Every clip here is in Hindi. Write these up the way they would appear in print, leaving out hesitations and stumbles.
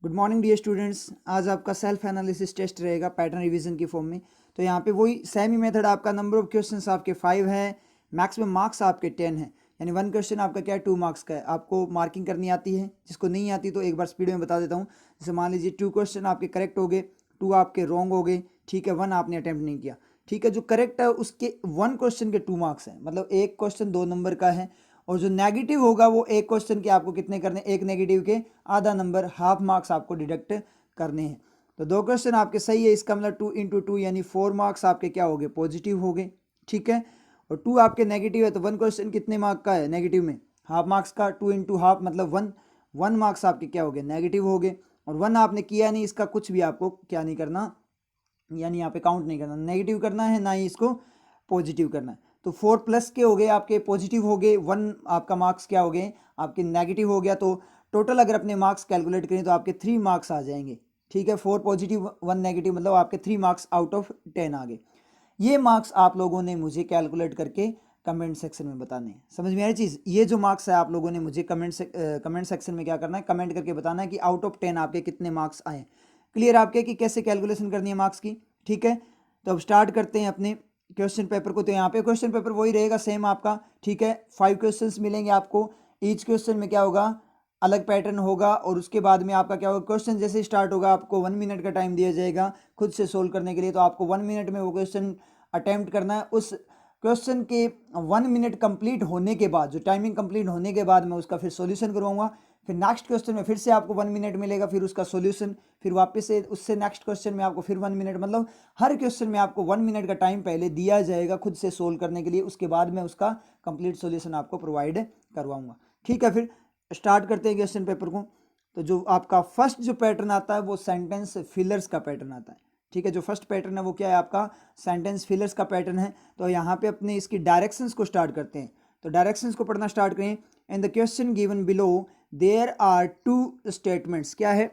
Good morning dear students. आज आपका सेल्फ एनालिसिस टेस्ट रहेगा पैटर्न रिवीजन की फॉर्म में। तो यहाँ पे वही सेमी मेथड, आपका नंबर ऑफ क्वेश्चंस आपके 5 है, मैक्सिमम मार्क्स आपके 10 है, यानी 1 क्वेश्चन आपका क्या है 2 मार्क्स का है। आपको मार्किंग करनी आती है, जिसको नहीं आती तो एक बार स्पीड में बता देता हूँ। जैसे मान लीजिए 2 क्वेश्चन आपके करेक्ट हो गए, 2 आपके रॉन्ग हो गए, ठीक है, 1 आपने अटैम्प्ट नहीं किया, ठीक है। जो करेक्ट है उसके 1 क्वेश्चन के 2 मार्क्स हैं, मतलब एक क्वेश्चन 2 नंबर का है। और जो नेगेटिव होगा वो एक क्वेश्चन के आपको कितने करने, एक नेगेटिव के आधा नंबर, हाफ मार्क्स आपको डिडक्ट करने हैं। तो 2 क्वेश्चन आपके सही है, इसका मतलब 2 इंटू 2 यानी 4 मार्क्स आपके क्या हो गए, पॉजिटिव हो गए, ठीक है। और 2 आपके नेगेटिव है, तो 1 क्वेश्चन कितने मार्क का है नेगेटिव में, हाफ मार्क्स का, 2 इंटू हाफ मतलब 1 मार्क्स आपके क्या हो गए, नेगेटिव हो गए। और 1 आपने किया नहीं, इसका कुछ भी आपको क्या नहीं करना, यानी यहाँ पे काउंट नहीं करना, नेगेटिव करना है, ना ही इसको पॉजिटिव करना है। तो 4 प्लस के हो गए आपके, पॉजिटिव हो गए, 1 आपका मार्क्स क्या हो गए आपके नेगेटिव हो गया। तो टोटल अगर अपने मार्क्स कैलकुलेट करें तो आपके 3 मार्क्स आ जाएंगे, ठीक है। 4 पॉजिटिव 1 नेगेटिव मतलब आपके 3 मार्क्स आउट ऑफ 10 आ गए। ये मार्क्स आप लोगों ने मुझे कैलकुलेट करके कमेंट सेक्शन में बताने हैं। समझ में आ रही चीज़, ये जो मार्क्स है आप लोगों ने मुझे कमेंट सेक्शन में क्या करना है, कमेंट करके बताना है कि आउट ऑफ 10 आपके कितने मार्क्स आए। क्लियर आपके कि कैसे कैलकुलेशन करनी है मार्क्स की, ठीक है। तो अब स्टार्ट करते हैं अपने क्वेश्चन पेपर को। तो यहाँ पे क्वेश्चन पेपर वही रहेगा सेम आपका, ठीक है। 5 क्वेश्चंस मिलेंगे आपको, ईच क्वेश्चन में क्या होगा, अलग पैटर्न होगा। और उसके बाद में आपका क्या होगा, क्वेश्चन जैसे स्टार्ट होगा आपको 1 मिनट का टाइम दिया जाएगा खुद से सोल्व करने के लिए। तो आपको 1 मिनट में वो क्वेश्चन अटेम्प्ट करना है। उस क्वेश्चन के 1 मिनट कंप्लीट होने के बाद, जो टाइमिंग कंप्लीट होने के बाद मैं उसका फिर सॉल्यूशन करवाऊंगा। फिर नेक्स्ट क्वेश्चन में फिर से आपको 1 मिनट मिलेगा, फिर उसका सॉल्यूशन, फिर वापस से उससे नेक्स्ट क्वेश्चन में आपको फिर 1 मिनट, मतलब हर क्वेश्चन में आपको 1 मिनट का टाइम पहले दिया जाएगा खुद से सोल्व करने के लिए। उसके बाद में उसका कंप्लीट सॉल्यूशन आपको प्रोवाइड करवाऊंगा, ठीक है। फिर स्टार्ट करते हैं क्वेश्चन पेपर को। तो जो आपका फर्स्ट जो पैटर्न आता है वो सेंटेंस फिलर्स का पैटर्न आता है, ठीक है। जो फर्स्ट पैटर्न है वो क्या है आपका, सेंटेंस फिलर्स का पैटर्न है। तो यहाँ पे अपने इसकी डायरेक्शंस को स्टार्ट करते हैं। तो डायरेक्शंस को पढ़ना स्टार्ट करें। And the question given below there are 2 statements, क्या है,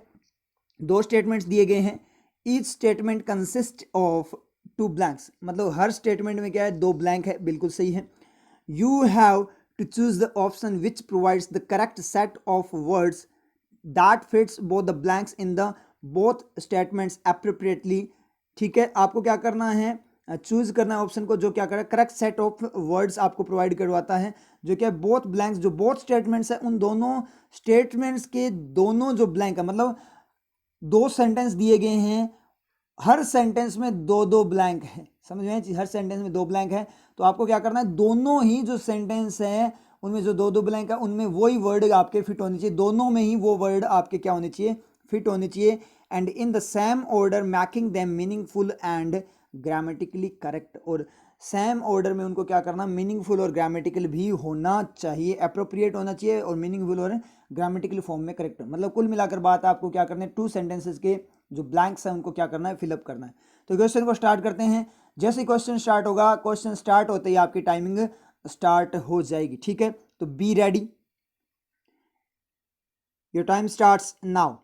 2 स्टेटमेंट्स दिए गए हैं। Each statement consist of 2 blanks, मतलब हर स्टेटमेंट में क्या है, 2 ब्लैंक है, बिल्कुल सही है। You have to choose the option which provides the correct set of words that fits both the blanks in the both statements appropriately, ठीक है। आपको क्या करना है, चूज करना है ऑप्शन को जो क्या करे, करेक्ट सेट ऑफ वर्ड्स आपको प्रोवाइड करवाता है, जो क्या बोथ ब्लैंक्स, जो बोथ स्टेटमेंट्स है उन दोनों स्टेटमेंट्स के दोनों जो ब्लैंक है, मतलब 2 सेंटेंस दिए गए हैं, हर सेंटेंस में 2 ब्लैंक है। समझ में, हर सेंटेंस में 2 ब्लैंक है। तो आपको क्या करना है, दोनों ही जो सेंटेंस है उनमें जो 2 ब्लैंक है उनमें वही वर्ड आपके फिट होने चाहिए, दोनों में ही वो वर्ड आपके क्या होने चाहिए, फिट होने चाहिए। And in the same order making them meaningful and grammatically correct. और सेम ऑर्डर में उनको क्या करना, मीनिंगफुल और ग्रामेटिकल भी होना चाहिए, अप्रोप्रिएट होना चाहिए, और मीनिंगफुल और ग्रामेटिकल फॉर्म में करेक्ट। मतलब कुल मिलाकर बात आपको क्या करना है, 2 सेंटेंसेस के जो ब्लैंक्स हैं उनको क्या करना है, फिलअप करना है। तो क्वेश्चन को स्टार्ट करते हैं। जैसे क्वेश्चन स्टार्ट होगा, क्वेश्चन स्टार्ट होते ही आपकी टाइमिंग स्टार्ट हो जाएगी, ठीक है। तो be ready, your time starts now.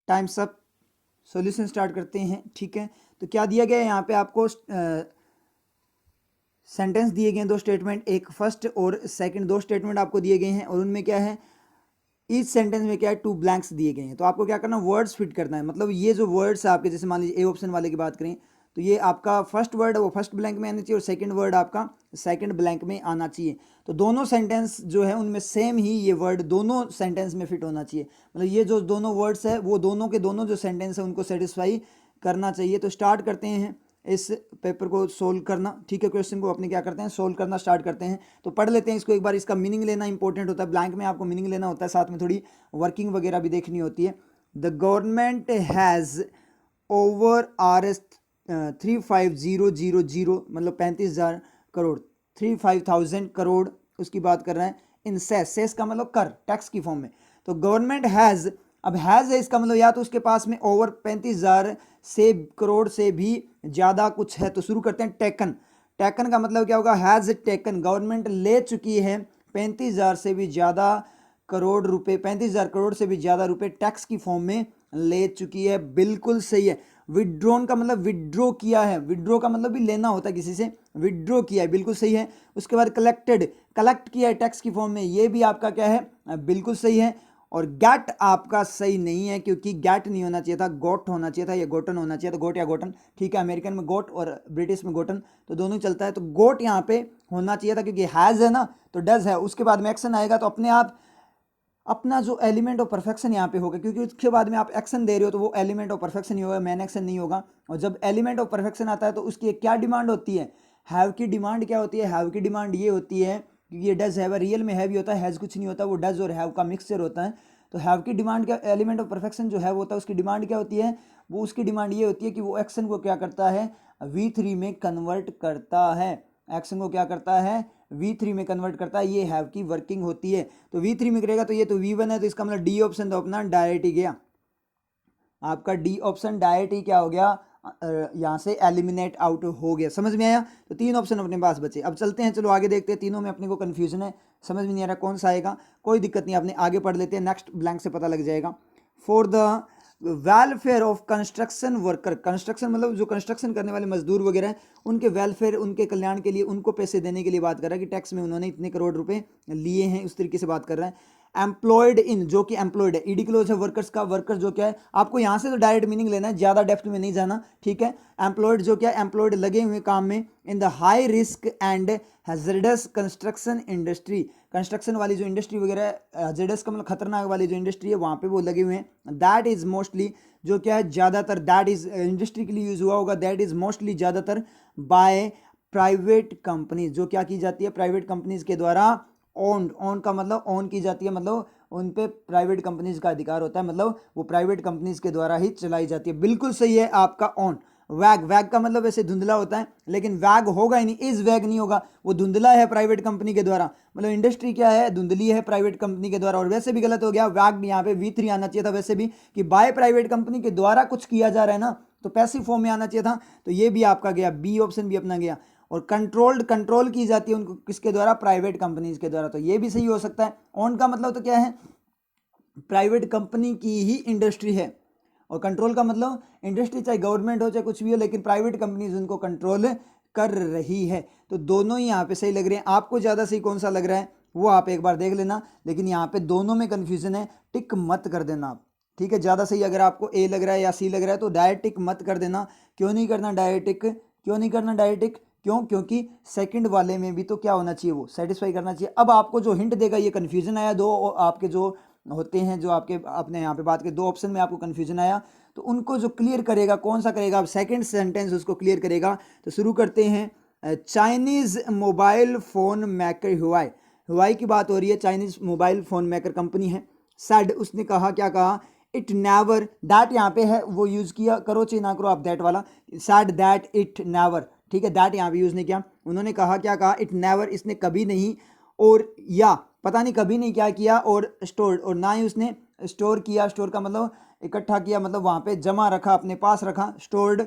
Times up, solution start करते हैं, ठीक है। तो क्या दिया गया है यहाँ पे आपको, सेंटेंस दिए गए हैं 2 स्टेटमेंट, एक फर्स्ट और सेकंड, 2 स्टेटमेंट आपको दिए गए हैं। और उनमें क्या है, इस सेंटेंस में क्या है, 2 ब्लैंक्स दिए गए हैं। तो आपको क्या करना, वर्ड्स फिट करना है। मतलब ये जो वर्ड्स आपके, जैसे मान लीजिए ए ऑप्शन वाले की बात करें तो ये आपका फर्स्ट वर्ड वो फर्स्ट ब्लैंक में आना चाहिए और सेकंड वर्ड आपका सेकंड ब्लैंक में आना चाहिए। तो दोनों सेंटेंस जो है उनमें सेम ही ये वर्ड दोनों सेंटेंस में फिट होना चाहिए, मतलब ये जो दोनों वर्ड्स है वो दोनों के दोनों जो सेंटेंस है उनको सेटिस्फाई करना चाहिए। तो स्टार्ट करते हैं इस पेपर को सोल्व करना, ठीक है। क्वेश्चन को अपने क्या करते हैं, सोल्व करना स्टार्ट करते हैं। तो पढ़ लेते हैं इसको एक बार, इसका मीनिंग लेना इंपॉर्टेंट होता है, ब्लैंक में आपको मीनिंग लेना होता है, साथ में थोड़ी वर्किंग वगैरह भी देखनी होती है। The government has over RS 35,000 मतलब 35,000 करोड़, 35,000 करोड़ उसकी बात कर रहे हैं। इन सेस का मतलब कर, टैक्स की फॉर्म में। तो गवर्नमेंट हैज़, अब हैज़ है इसका मतलब या तो उसके पास में ओवर 35,000 से करोड़ से भी ज़्यादा कुछ है। तो शुरू करते हैं टेकन। टेकन का मतलब क्या होगा, हैज़ टेकन, गवर्नमेंट ले चुकी है 35,000 से भी ज़्यादा करोड़ रुपए, 35,000 करोड़ से भी ज़्यादा रुपए टैक्स की फॉर्म में ले चुकी है, बिल्कुल सही है। विड्रॉन का मतलब विड्रॉ किया है, विड्रॉ का मतलब भी लेना होता है किसी से, विड्रॉ किया है, बिल्कुल सही है। उसके बाद कलेक्टेड, कलेक्ट किया है टैक्स की फॉर्म में, ये भी आपका क्या है, बिल्कुल सही है। और गैट आपका सही नहीं है, क्योंकि गैट नहीं होना चाहिए था, गोट होना चाहिए था, या गोटन होना चाहिए था, गोट या गोटन, ठीक है। अमेरिकन में गोट और ब्रिटिश में गोटन, तो दोनों चलता है। तो गोट यहाँ पे होना चाहिए था, क्योंकि हैज़ है ना, तो डज है, उसके बाद में एक्शन आएगा, तो अपने आप अपना जो एलिमेंट ऑफ परफेक्शन यहाँ पे होगा, क्योंकि उसके बाद में आप एक्शन दे रहे हो तो वो एलिमेंट ऑफ परफेक्शन नहीं होगा, मैन एक्शन नहीं होगा। और जब एलिमेंट ऑफ परफेक्शन आता है तो उसकी क्या डिमांड होती है, हैव की डिमांड क्या होती है, हैव की डिमांड ये होती है, क्योंकि ये डज हैव, रियल में हैव ही होता है, हैज़ कुछ नहीं होता, वो डज और हैव का मिक्सचर होता है। तो हैव की डिमांड क्या, एलिमेंट ऑफ परफेक्शन जो है वो होता है, उसकी डिमांड क्या होती है, वो उसकी डिमांड ये होती है कि वो एक्शन को क्या करता है, V3 में कन्वर्ट करता है, एक्शन को क्या करता है, V3 में कन्वर्ट करता है, ये हैव की वर्किंग होती है। तो V3 में करेगा, तो ये तो V1 है, तो इसका मतलब डी ऑप्शन तो अपना डायरेक्ट ही गया, आपका डी ऑप्शन डायरेक्ट ही क्या हो गया, यहाँ से एलिमिनेट आउट हो गया। समझ में आया? तो 3 ऑप्शन अपने पास बचे। अब चलते हैं, चलो आगे देखते हैं, तीनों में अपने को कन्फ्यूजन है, समझ में नहीं आ रहा कौन सा आएगा, कोई दिक्कत नहीं, अपने आगे पढ़ लेते हैं, नेक्स्ट ब्लैंक से पता लग जाएगा। For the welfare of construction worker, construction मतलब जो कंस्ट्रक्शन करने वाले मजदूर वगैरह हैं, उनके वेलफेयर, उनके कल्याण के लिए, उनको पैसे देने के लिए बात कर रहा है, कि टैक्स में उन्होंने इतने करोड़ रुपए लिए हैं, उस तरीके से बात कर रहा है। एम्प्लॉयड इन, जो कि एम्प्लॉयड है, ईडी क्लोज है वर्कर्स का, वर्कर्स जो क्या है, आपको यहाँ से तो डायरेक्ट मीनिंग लेना है, ज़्यादा डेप्थ में नहीं जाना, ठीक है। एम्प्लॉयड जो क्या है, एम्प्लॉयड लगे हुए काम में, in the high risk and hazardous construction industry, construction वाली जो इंडस्ट्री वगैरह है, हैजर्डस का मतलब खतरनाक वाली जो इंडस्ट्री है वहाँ पे वो लगे हुए हैं। दैट इज मोस्टली, जो क्या है ज़्यादातर, दैट इज इंडस्ट्री के लिए यूज हुआ होगा, दैट इज मोस्टली ज़्यादातर बाय प्राइवेट कंपनीज, जो क्या की जाती है, प्राइवेट कंपनीज के द्वारा ओन, ओन का मतलब ओन की जाती है, मतलब उन पे प्राइवेट कंपनीज का अधिकार होता है, मतलब वो प्राइवेट कंपनीज के द्वारा ही चलाई जाती है, बिल्कुल सही है आपका ओन। वैग, वैग का मतलब वैसे धुंधला होता है, लेकिन वैग होगा ही नहीं, इज वैग नहीं होगा, वो धुंधला है प्राइवेट कंपनी के द्वारा, मतलब इंडस्ट्री क्या है, धुंधली है प्राइवेट कंपनी के द्वारा। और वैसे भी गलत हो गया, वैग यहाँ पे V3 आना चाहिए था वैसे भी, कि बाय प्राइवेट कंपनी के द्वारा कुछ किया जा रहा है ना, तो पैसिव फॉर्म में आना चाहिए था, तो ये भी आपका गया, बी ऑप्शन भी अपना गया। और कंट्रोल्ड, कंट्रोल की जाती है उनको किसके द्वारा, प्राइवेट कंपनीज के द्वारा, तो ये भी सही हो सकता है। ऑन का मतलब तो क्या है, प्राइवेट कंपनी की ही इंडस्ट्री है, और कंट्रोल का मतलब इंडस्ट्री चाहे गवर्नमेंट हो चाहे कुछ भी हो, लेकिन प्राइवेट कंपनीज उनको कंट्रोल कर रही है। तो दोनों ही यहाँ पे सही लग रहे हैं, आपको ज़्यादा सही कौन सा लग रहा है वो आप एक बार देख लेना, लेकिन यहाँ पे दोनों में कन्फ्यूजन है, टिक मत कर देना आप, ठीक है। ज़्यादा सही अगर आपको ए लग रहा है या सी लग रहा है तो डायरेक्ट टिक मत कर देना। क्यों नहीं करना डायरेक्ट टिक, क्यों नहीं करना डायरेक्ट टिक, क्यों, क्योंकि सेकंड वाले में भी तो क्या होना चाहिए, वो सेटिस्फाई करना चाहिए। अब आपको जो हिंट देगा, ये कन्फ्यूजन आया दो आपके जो होते हैं, जो आपके अपने यहाँ पे बात के दो ऑप्शन में आपको कन्फ्यूजन आया, तो उनको जो क्लियर करेगा, कौन सा करेगा, अब सेकंड सेंटेंस उसको क्लियर करेगा। तो शुरू करते हैं, चाइनीज मोबाइल फोन मेकर हुआई, हुआई की बात हो रही है, Chinese mobile phone maker company है। सैड, उसने कहा, क्या कहा, इट नेवर, दैट यहाँ पे है वो यूज किया, करो चाहे ना करो आप दैट वाला, सैड दैट इट नेवर, ठीक है, दैट यहाँ पे यूज नहीं किया। उन्होंने कहा, क्या कहा, इट नेवर, इसने कभी नहीं, और या पता नहीं कभी नहीं क्या किया, और स्टोर, और ना ही उसने स्टोर किया, स्टोर का मतलब इकट्ठा किया, मतलब वहाँ पे जमा रखा, अपने पास रखा, स्टोर्ड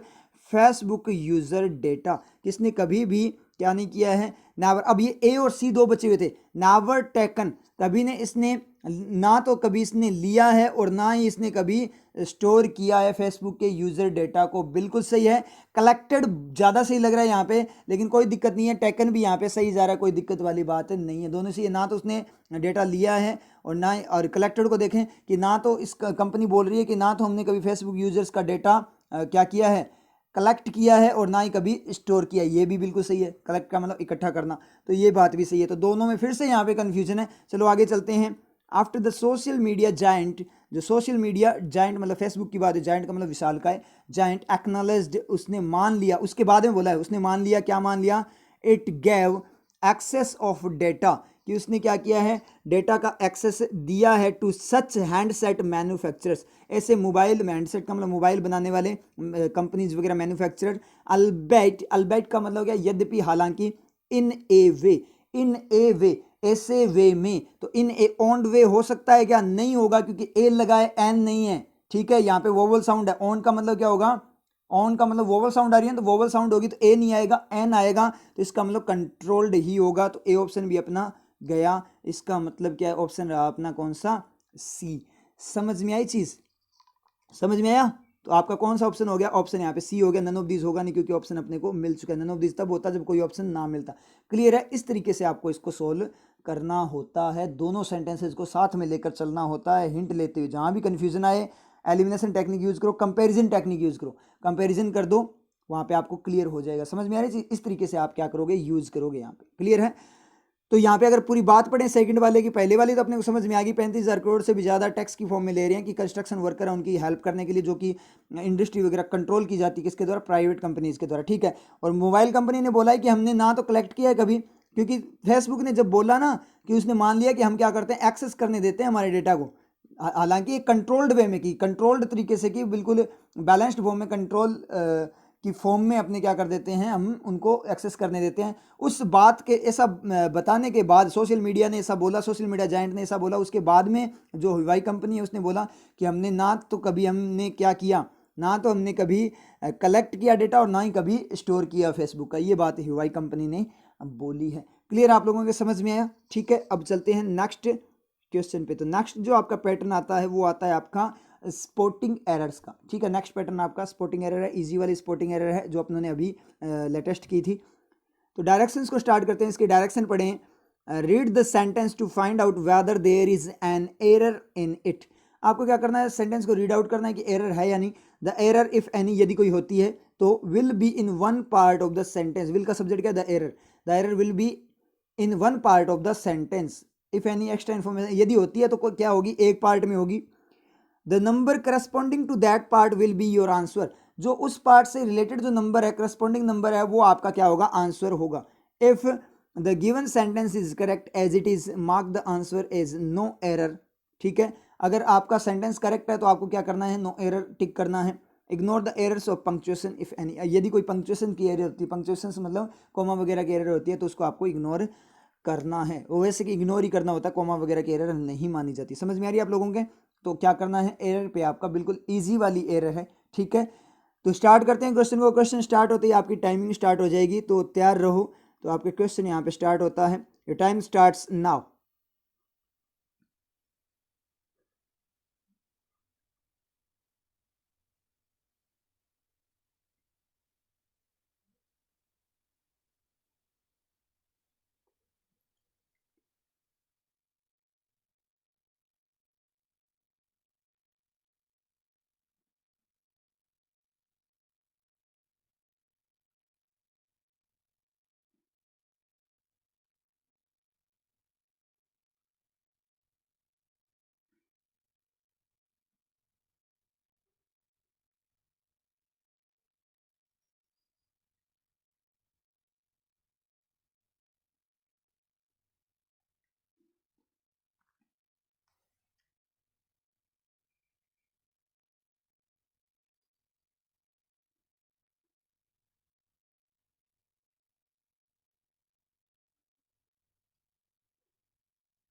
फेसबुक यूजर डेटा, किसने कभी भी क्या नहीं किया है, नेवर। अब ये ए और सी दो बचे हुए थे, नेवर टेकन, कभी ने इसने ना तो कभी इसने लिया है और ना ही इसने कभी स्टोर किया है फेसबुक के यूजर डेटा को, बिल्कुल सही है। कलेक्टेड ज़्यादा सही लग रहा है यहाँ पे, लेकिन कोई दिक्कत नहीं है, टेकन भी यहाँ पे सही जा रहा है, कोई दिक्कत वाली बात नहीं है, दोनों सही है। ना तो उसने डेटा लिया है और ना, और कलेक्टेड को देखें कि ना तो इस कंपनी बोल रही है कि ना तो हमने कभी फेसबुक यूजर्स का डेटा क्या किया है, कलेक्ट किया है और ना ही कभी स्टोर किया है। ये भी बिल्कुल सही है, कलेक्ट का मतलब इकट्ठा करना, तो ये बात भी सही है। तो दोनों में फिर से यहाँ पे कंफ्यूजन है। चलो आगे चलते हैं। After the social media giant, जो सोशल मीडिया जायंट मतलब फेसबुक की बात है, जायंट का मतलब विशाल का है, जायंट एक्नॉलेज्ड, उसने मान लिया, उसके बाद में बोला है उसने मान लिया, क्या मान लिया, it gave access of data, कि उसने क्या किया है, डेटा का एक्सेस दिया है टू सच हैंडसेट मैन्युफैक्चरर्स, ऐसे मोबाइल हैंडसेट का मतलब मोबाइल बनाने वाले कंपनीज वगैरह मैन्युफैक्चरर, अल्बैट, अल्बैट का मतलब क्या, यद्यपि, हालांकि, इन ए वे, इन ए वे, ऐसे वे में, तो इन ए ऑन वे हो सकता है क्या, नहीं होगा, क्योंकि ए लगाए एन नहीं है, ठीक है, यहाँ पे वोवल साउंड है, ऑन का मतलब क्या होगा, ऑन का मतलब वोवल साउंड आ रही है, तो वोवल साउंड होगी तो ए नहीं आएगा, एन आएगा, तो इसका मतलब कंट्रोल्ड ही होगा, तो ए ऑप्शन भी अपना गया। इसका मतलब क्या है, ऑप्शन रहा अपना कौन सा, सी। समझ में आई चीज, समझ में आया? तो आपका कौन सा ऑप्शन हो गया, ऑप्शन यहाँ पे सी हो गया, नन ऑफ दीज होगा नहीं, क्योंकि ऑप्शन अपने को मिल चुका है। नन ऑफ दीज तब होता जब कोई ऑप्शन ना मिलता। क्लियर है? इस तरीके से आपको इसको सोल्व करना होता है, दोनों सेंटेंसेस को साथ में लेकर चलना होता है, हिंट लेते हुए। जहां भी कंफ्यूजन आए, एलिमिनेशन टेक्निक यूज करो, कंपेरिजन टेक्निक यूज करो, कंपेरिजन कर दो, वहां पे आपको क्लियर हो जाएगा। समझ में आ रही है? इस तरीके से आप क्या करोगे, यूज करोगे यहाँ पे। क्लियर है? तो यहाँ पे अगर पूरी बात पढ़ें सेकंड वाले की, पहले वाली तो अपने को समझ में आ गई, 35,000 करोड़ से भी ज़्यादा टैक्स की फॉर्म में ले रहे हैं कि कंस्ट्रक्शन वर्कर है उनकी हेल्प करने के लिए, जो कि इंडस्ट्री वगैरह कंट्रोल की जाती है किसके द्वारा, प्राइवेट कंपनीज के द्वारा, ठीक है। और मोबाइल कंपनी ने बोला है कि हमने ना तो कलेक्ट किया है कभी, क्योंकि फेसबुक ने जब बोला ना कि उसने मान लिया कि हम क्या करते हैं, एक्सेस करने देते हैं हमारे डेटा को, हालांकि एक कंट्रोल्ड वे में की, कंट्रोल्ड तरीके से की, बिल्कुल बैलेंस्ड फॉर्म में, कंट्रोल की फॉर्म में अपने क्या कर देते हैं, हम उनको एक्सेस करने देते हैं। उस बात के ऐसा बताने के बाद, सोशल मीडिया ने ऐसा बोला, सोशल मीडिया जायंट ने ऐसा बोला, उसके बाद में जो हुवाई कंपनी है उसने बोला कि हमने ना तो कभी हमने क्या किया, ना तो हमने कभी कलेक्ट किया डेटा और ना ही कभी स्टोर किया फेसबुक का। ये बात हुवाई कंपनी ने बोली है। क्लियर? आप लोगों के समझ में आया? ठीक है, अब चलते हैं नेक्स्ट क्वेश्चन पे। तो नेक्स्ट जो आपका पैटर्न आता है वो आता है आपका स्पोर्टिंग एरर्स का, ठीक है। नेक्स्ट पैटर्न आपका स्पोर्टिंग एरर है, इजी वाली स्पोर्टिंग एरर है जो अपनों ने अभी लेटेस्ट की थी। तो डायरेक्शंस को स्टार्ट करते हैं, इसके डायरेक्शन पढ़ें। Read the sentence to find out whether there is an error in it. आपको क्या करना है, सेंटेंस को रीड आउट करना है कि एरर है या नहीं। द एरर इफ एनी, यदि कोई होती है तो will be in one part of the sentence, will का सब्जेक्ट क्या है, the error will be in one part of the sentence. If any extra information, यदि होती है तो क्या होगी, एक पार्ट में होगी। The number corresponding to that part will be your answer, जो उस पार्ट से रिलेटेड जो नंबर है, करस्पॉन्डिंग नंबर है, वो आपका क्या होगा, आंसर होगा। If the given sentence is correct as it is, mark the answer as no error, ठीक है। अगर आपका सेंटेंस करेक्ट है तो आपको क्या करना है, नो एरर टिक करना है। Ignore the errors of punctuation if any, यदि कोई पंक्चुएशन की एरर होती है, पंक्चुएशन मतलब कोमा वगैरह की एरर होती है, तो उसको आपको इग्नोर करना है। वो वैसे कि इग्नोर ही करना होता है, कोमा वगैरह की एरर नहीं मानी जाती। समझ में आ रही है आप लोगों के? तो क्या करना है, एरर पे आपका बिल्कुल इजी वाली एरर है, ठीक है। तो स्टार्ट करते हैं क्वेश्चन को। क्वेश्चन स्टार्ट होते ही आपकी टाइमिंग स्टार्ट हो जाएगी, तो तैयार रहो। तो आपके क्वेश्चन यहाँ पे स्टार्ट होता है, your time starts now.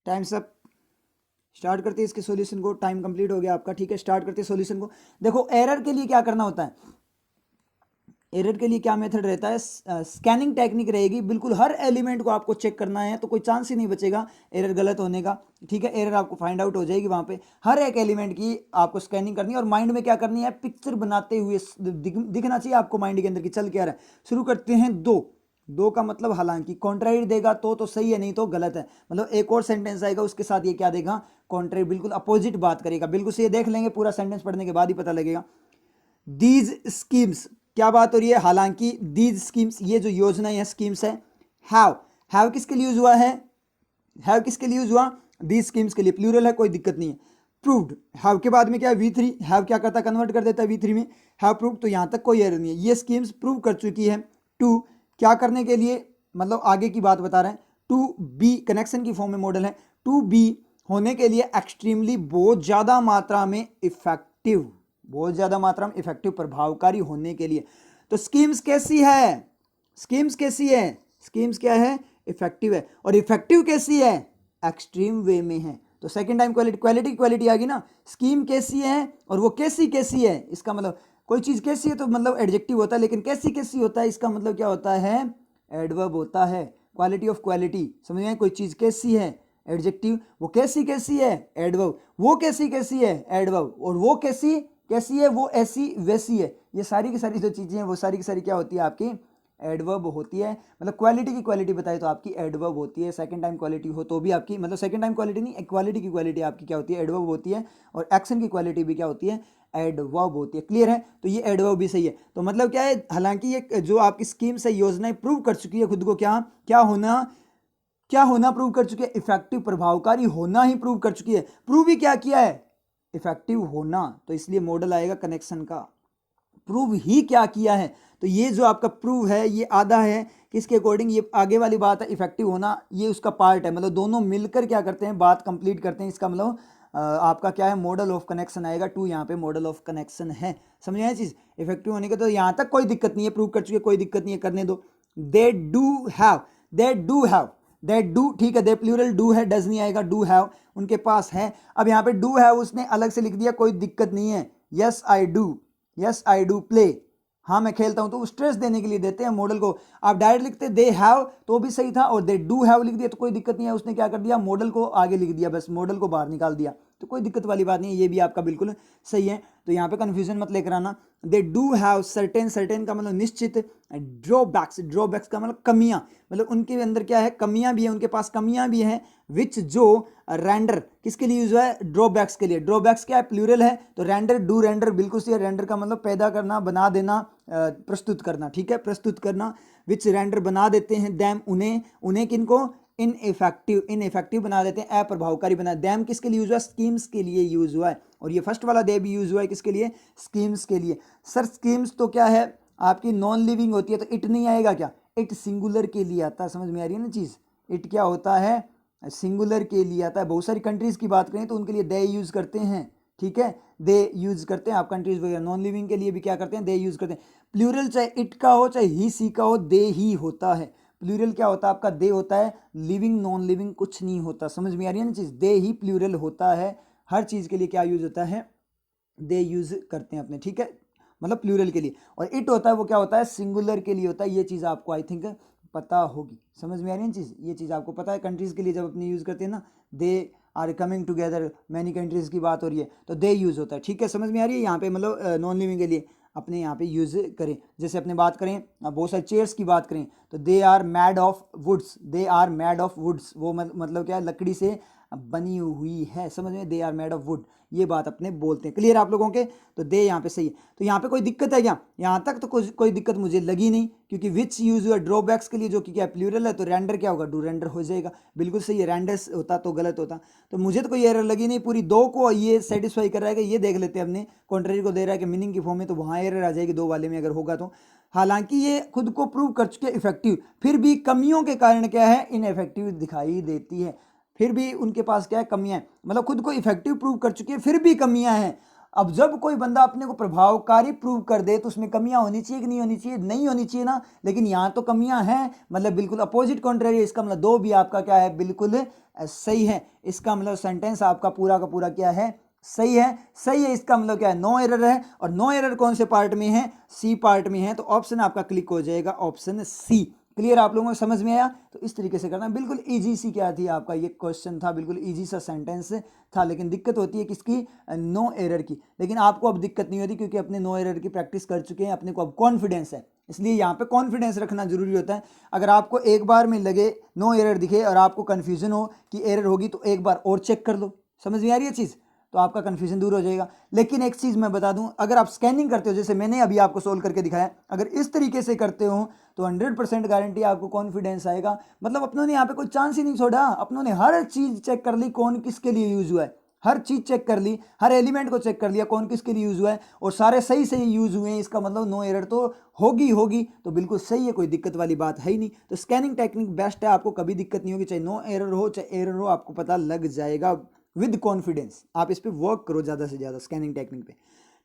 Time सब स्टार्ट करते हैं इसके सॉल्यूशन को। टाइम कंप्लीट हो गया आपका, ठीक है। स्टार्ट करते हैं सॉल्यूशन को। देखो एरर के लिए क्या करना होता है, एरर के लिए क्या मेथड रहता है, स्कैनिंग टेक्निक रहेगी। बिल्कुल हर एलिमेंट को आपको चेक करना है, तो कोई चांस ही नहीं बचेगा एरर गलत होने का, ठीक है। एरर आपको फाइंड आउट हो जाएगी वहां पे। हर एक एलिमेंट की आपको स्कैनिंग करनी है और माइंड में क्या करनी है, पिक्चर बनाते हुए दिखना चाहिए आपको माइंड के अंदर की चल क्या रहा है। शुरू करते हैं दो, दो का मतलब हालांकि कॉन्ट्रारी देगा तो सही है, नहीं तो गलत है। मतलब एक और सेंटेंस आएगा उसके साथ ये क्या देगा, कॉन्ट्रारी, बिल्कुल अपोजिट बात करेगा। बिल्कुल से ये देख लेंगे, पूरा सेंटेंस पढ़ने के बाद ही पता लगेगा। दीज स्कीम्स, क्या बात हो रही है, हालांकि दीज स्कीम्स, ये जो योजना या स्कीम्स है, हैव किसके लिए यूज हुआ है, हैव किसके लिए यूज हुआ, दीज स्कीम्स के लिए, प्लूरल है, कोई दिक्कत नहीं है। प्रूव्ड, हैव के बाद में क्या है V3, हैव क्या करता है, कन्वर्ट कर देता है V3 में, हैव प्रूव्ड, तो यहाँ तक कोई एरर नहीं है, ये स्कीम्स प्रूव कर चुकी है। टू क्या करने के लिए, मतलब आगे की बात बता रहे हैं, टू बी कनेक्शन की फॉर्म में मॉडल है, टू बी होने के लिए एक्सट्रीमली, बहुत ज़्यादा मात्रा में इफेक्टिव, बहुत ज़्यादा मात्रा में इफेक्टिव, प्रभावकारी होने के लिए। तो स्कीम्स कैसी है, स्कीम्स कैसी है, स्कीम्स क्या है, इफेक्टिव है, और इफेक्टिव कैसी है, एक्सट्रीम वे में है। तो सेकंड टाइम क्वालिटी आ गई ना, स्कीम कैसी है और वो कैसी है, इसका मतलब कोई चीज़ कैसी है तो मतलब एडजेक्टिव होता है, लेकिन कैसी होता है इसका मतलब क्या होता है, एडवर्ब होता है। क्वालिटी ऑफ क्वालिटी, समझ में, कोई चीज़ कैसी है एडजेक्टिव, वो कैसी है एडवर्ब, वो कैसी है एडवर्ब, और वो कैसी है, वो ऐसी वैसी है, ये सारी की सारी जो चीज़ें हैं वो सारी की सारी क्या होती है, आपकी एडवर्ब होती है। मतलब क्वालिटी की क्वालिटी बताए तो आपकी एडवर्ब होती है, सेकंड टाइम क्वालिटी हो तो भी आपकी, मतलब सेकंड टाइम क्वालिटी नहीं, क्वालिटी की क्वालिटी आपकी क्या होती है, एडवर्ब होती है, और एक्शन की क्वालिटी भी क्या होती है, एडवर्ब होती है। क्लियर है, तो ये एडवर्ब भी सही है। तो मतलब क्या है, हालांकि ये जो आपकी स्कीम से योजनाएं प्रूव कर चुकी है खुद को, क्या होना प्रूव कर चुकी है, इफेक्टिव, प्रभावकारी होना ही प्रूव कर चुकी है। प्रूव ही क्या किया है, इफेक्टिव होना, तो इसलिए मॉडल आएगा कनेक्शन का। प्रूव ही क्या किया है, तो ये जो आपका प्रूव है ये आधा है किसके अकॉर्डिंग, ये आगे वाली बात है इफेक्टिव होना, ये उसका पार्ट है, मतलब दोनों मिलकर क्या करते हैं, बात कंप्लीट करते हैं। इसका मतलब आपका क्या है, मॉडल ऑफ कनेक्शन आएगा। टू यहाँ पे मॉडल ऑफ कनेक्शन है, समझ आए चीज, इफेक्टिव होने के, तो यहाँ तक कोई दिक्कत नहीं है, प्रूव कर चुके, कोई दिक्कत नहीं है, करने दो। दे डू हैव, ठीक है, दे प्लूरल, डू है, डज नहीं आएगा, डू हैव उनके पास है। अब यहाँ पे डू हैव उसने अलग से लिख दिया, कोई दिक्कत नहीं है। यस आई डू प्ले, हाँ मैं खेलता हूं, तो स्ट्रेस देने के लिए देते हैं मॉडल को। आप डायरेक्ट लिखते दे हैव तो भी सही था, और दे डू हैव लिख दिया तो कोई दिक्कत नहीं है। उसने क्या कर दिया, मॉडल को आगे लिख दिया, बस मॉडल को बाहर निकाल दिया, तो कोई दिक्कत वाली बात नहीं है, ये भी आपका बिल्कुल सही है। तो यहाँ पे कंफ्यूजन मत लेकर आना। दे डू हैव सर्टेन का मतलब निश्चित, ड्रॉबैक्स का मतलब कमियां, मतलब उनके अंदर क्या है, कमियां भी है, उनके पास कमियां भी हैं, विच जो रेंडर किसके लिए यूज है, ड्रॉबैक्स के लिए। ड्रॉबैक्स क्या है, प्लूरल है, तो रेंडर बिल्कुल सही है। रेंडर का मतलब पैदा करना, बना देना, प्रस्तुत करना, ठीक है, प्रस्तुत करना। विच रेंडर बना देते हैं दैम उन्हें किनको, इनइफेक्टिव बना देते हैं, अप्रभावकारी बना। दैम किसके लिए यूज हुआ, स्कीम्स के लिए यूज हुआ है, और ये फर्स्ट वाला दे भी यूज हुआ है किसके लिए, स्कीम्स के लिए। सर स्कीम्स तो क्या है आपकी नॉन लिविंग होती है, तो इट नहीं आएगा क्या, इट सिंगुलर के लिए आता है, समझ में आ रही है ना चीज। इट क्या होता है, सिंगुलर के लिए आता है। बहुत सारी कंट्रीज की बात करें तो उनके लिए दे यूज करते हैं, ठीक है, दे यूज करते हैं। आप कंट्रीज वगैरह नॉन लिविंग के लिए भी क्या करते हैं, दे यूज करते हैं। प्लूरल चाहे इट का हो चाहे ही सी का हो, दे ही होता है। प्लूरल क्या होता है आपका, दे होता है, लिविंग नॉन लिविंग कुछ नहीं होता, समझ में आ रही है ना चीज। दे ही प्लूरल होता है, हर चीज के लिए क्या यूज होता है, दे यूज करते हैं अपने, ठीक है, मतलब प्लूरल के लिए। और इट होता है वो क्या होता है, सिंगुलर के लिए होता है। ये चीज आपको आई थिंक पता होगी, समझ में आ रही है चीज, ये चीज आपको पता है। कंट्रीज के लिए जब अपने यूज करते हैं ना, they are coming together, many countries की बात हो रही है, तो दे यूज होता है, ठीक है, समझ में आ रही है। यहाँ पे मतलब नॉन लिविंग के लिए अपने यहाँ पे यूज करें। जैसे अपने बात करें, बहुत सारे चेयर्स की बात करें, तो they are made of woods, वो मतलब क्या है, लकड़ी से बनी हुई है, समझ में, they are made of wood, ये बात अपने बोलते हैं। क्लियर आप लोगों के, तो दे यहाँ पे सही है। तो यहाँ पे कोई दिक्कत है क्या, यहाँ तक तो कोई दिक्कत मुझे लगी नहीं, क्योंकि विच यूज हुआ ड्रॉबैक्स के लिए, जो कि क्या प्लूरल है, तो रेंडर क्या होगा, डू रेंडर हो जाएगा, बिल्कुल सही है। रेंडर्स होता तो गलत होता, तो मुझे तो कोई एरर लगी नहीं। पूरी दो को ये सेटिस्फाई कर रहा है कि ये देख लेते हैं अपने, कॉन्ट्रेरी को दे रहा है कि मीनिंग की फॉर्म में, तो वहाँ एरर आ जाएगी दो वाले में अगर होगा तो। हालांकि ये खुद को प्रूव कर चुके इफेक्टिव, फिर भी कमियों के कारण क्या है, इनइफेक्टिव दिखाई देती है। फिर भी उनके पास क्या है, कमियां हैं, मतलब खुद को इफेक्टिव प्रूव कर चुके हैं, फिर भी कमियां हैं। अब जब कोई बंदा अपने को प्रभावकारी प्रूव कर दे, तो उसमें कमियां होनी चाहिए कि नहीं होनी चाहिए, नहीं होनी चाहिए ना, लेकिन यहाँ तो कमियां हैं, मतलब बिल्कुल अपोजिट कॉन्ट्रेरी। इसका मतलब दो भी आपका क्या है, बिल्कुल सही है। इसका मतलब सेंटेंस आपका पूरा का पूरा क्या है, सही है। इसका मतलब क्या है, नो एरर है। और नो एरर कौन से पार्ट में है, सी पार्ट में है, तो ऑप्शन आपका क्लिक हो जाएगा, ऑप्शन सी। क्लियर आप लोगों को समझ में आया, तो इस तरीके से करना। बिल्कुल इजी सी क्या थी आपका ये क्वेश्चन था, बिल्कुल इजी सा सेंटेंस था, लेकिन दिक्कत होती है किसकी, नो एरर की। लेकिन आपको अब दिक्कत नहीं होती, क्योंकि अपने नो एरर की प्रैक्टिस कर चुके हैं, अपने को अब कॉन्फिडेंस है। इसलिए यहाँ पे कॉन्फिडेंस रखना जरूरी होता है। अगर आपको एक बार में लगे नो एरर दिखे और आपको कन्फ्यूजन हो कि एरर होगी, तो एक बार और चेक कर लो, समझ में आ रही है चीज़। तो आपका कन्फ्यूजन दूर हो जाएगा। लेकिन एक चीज़ मैं बता दूं, अगर आप स्कैनिंग करते हो जैसे मैंने अभी आपको सोल्व करके दिखाया, अगर इस तरीके से करते हो तो 100% गारंटी आपको कॉन्फिडेंस आएगा। मतलब अपनों ने यहाँ पे कोई चांस ही नहीं छोड़ा, अपनों ने हर चीज़ चेक कर ली कौन किसके लिए यूज हुआ है, हर चीज़ चेक कर ली, हर एलिमेंट को चेक कर लिया कौन किसके लिए यूज हुआ है, और सारे सही सही यूज हुए हैं। इसका मतलब नो एरर तो होगी होगी, तो बिल्कुल सही है, कोई दिक्कत वाली बात है ही नहीं। तो स्कैनिंग टेक्निक बेस्ट है, आपको कभी दिक्कत नहीं होगी, चाहे नो एरर हो चाहे एरर हो, आपको पता लग जाएगा विद कॉन्फिडेंस। आप इस पर वर्क करो ज़्यादा से ज़्यादा स्कैनिंग टेक्निक पे।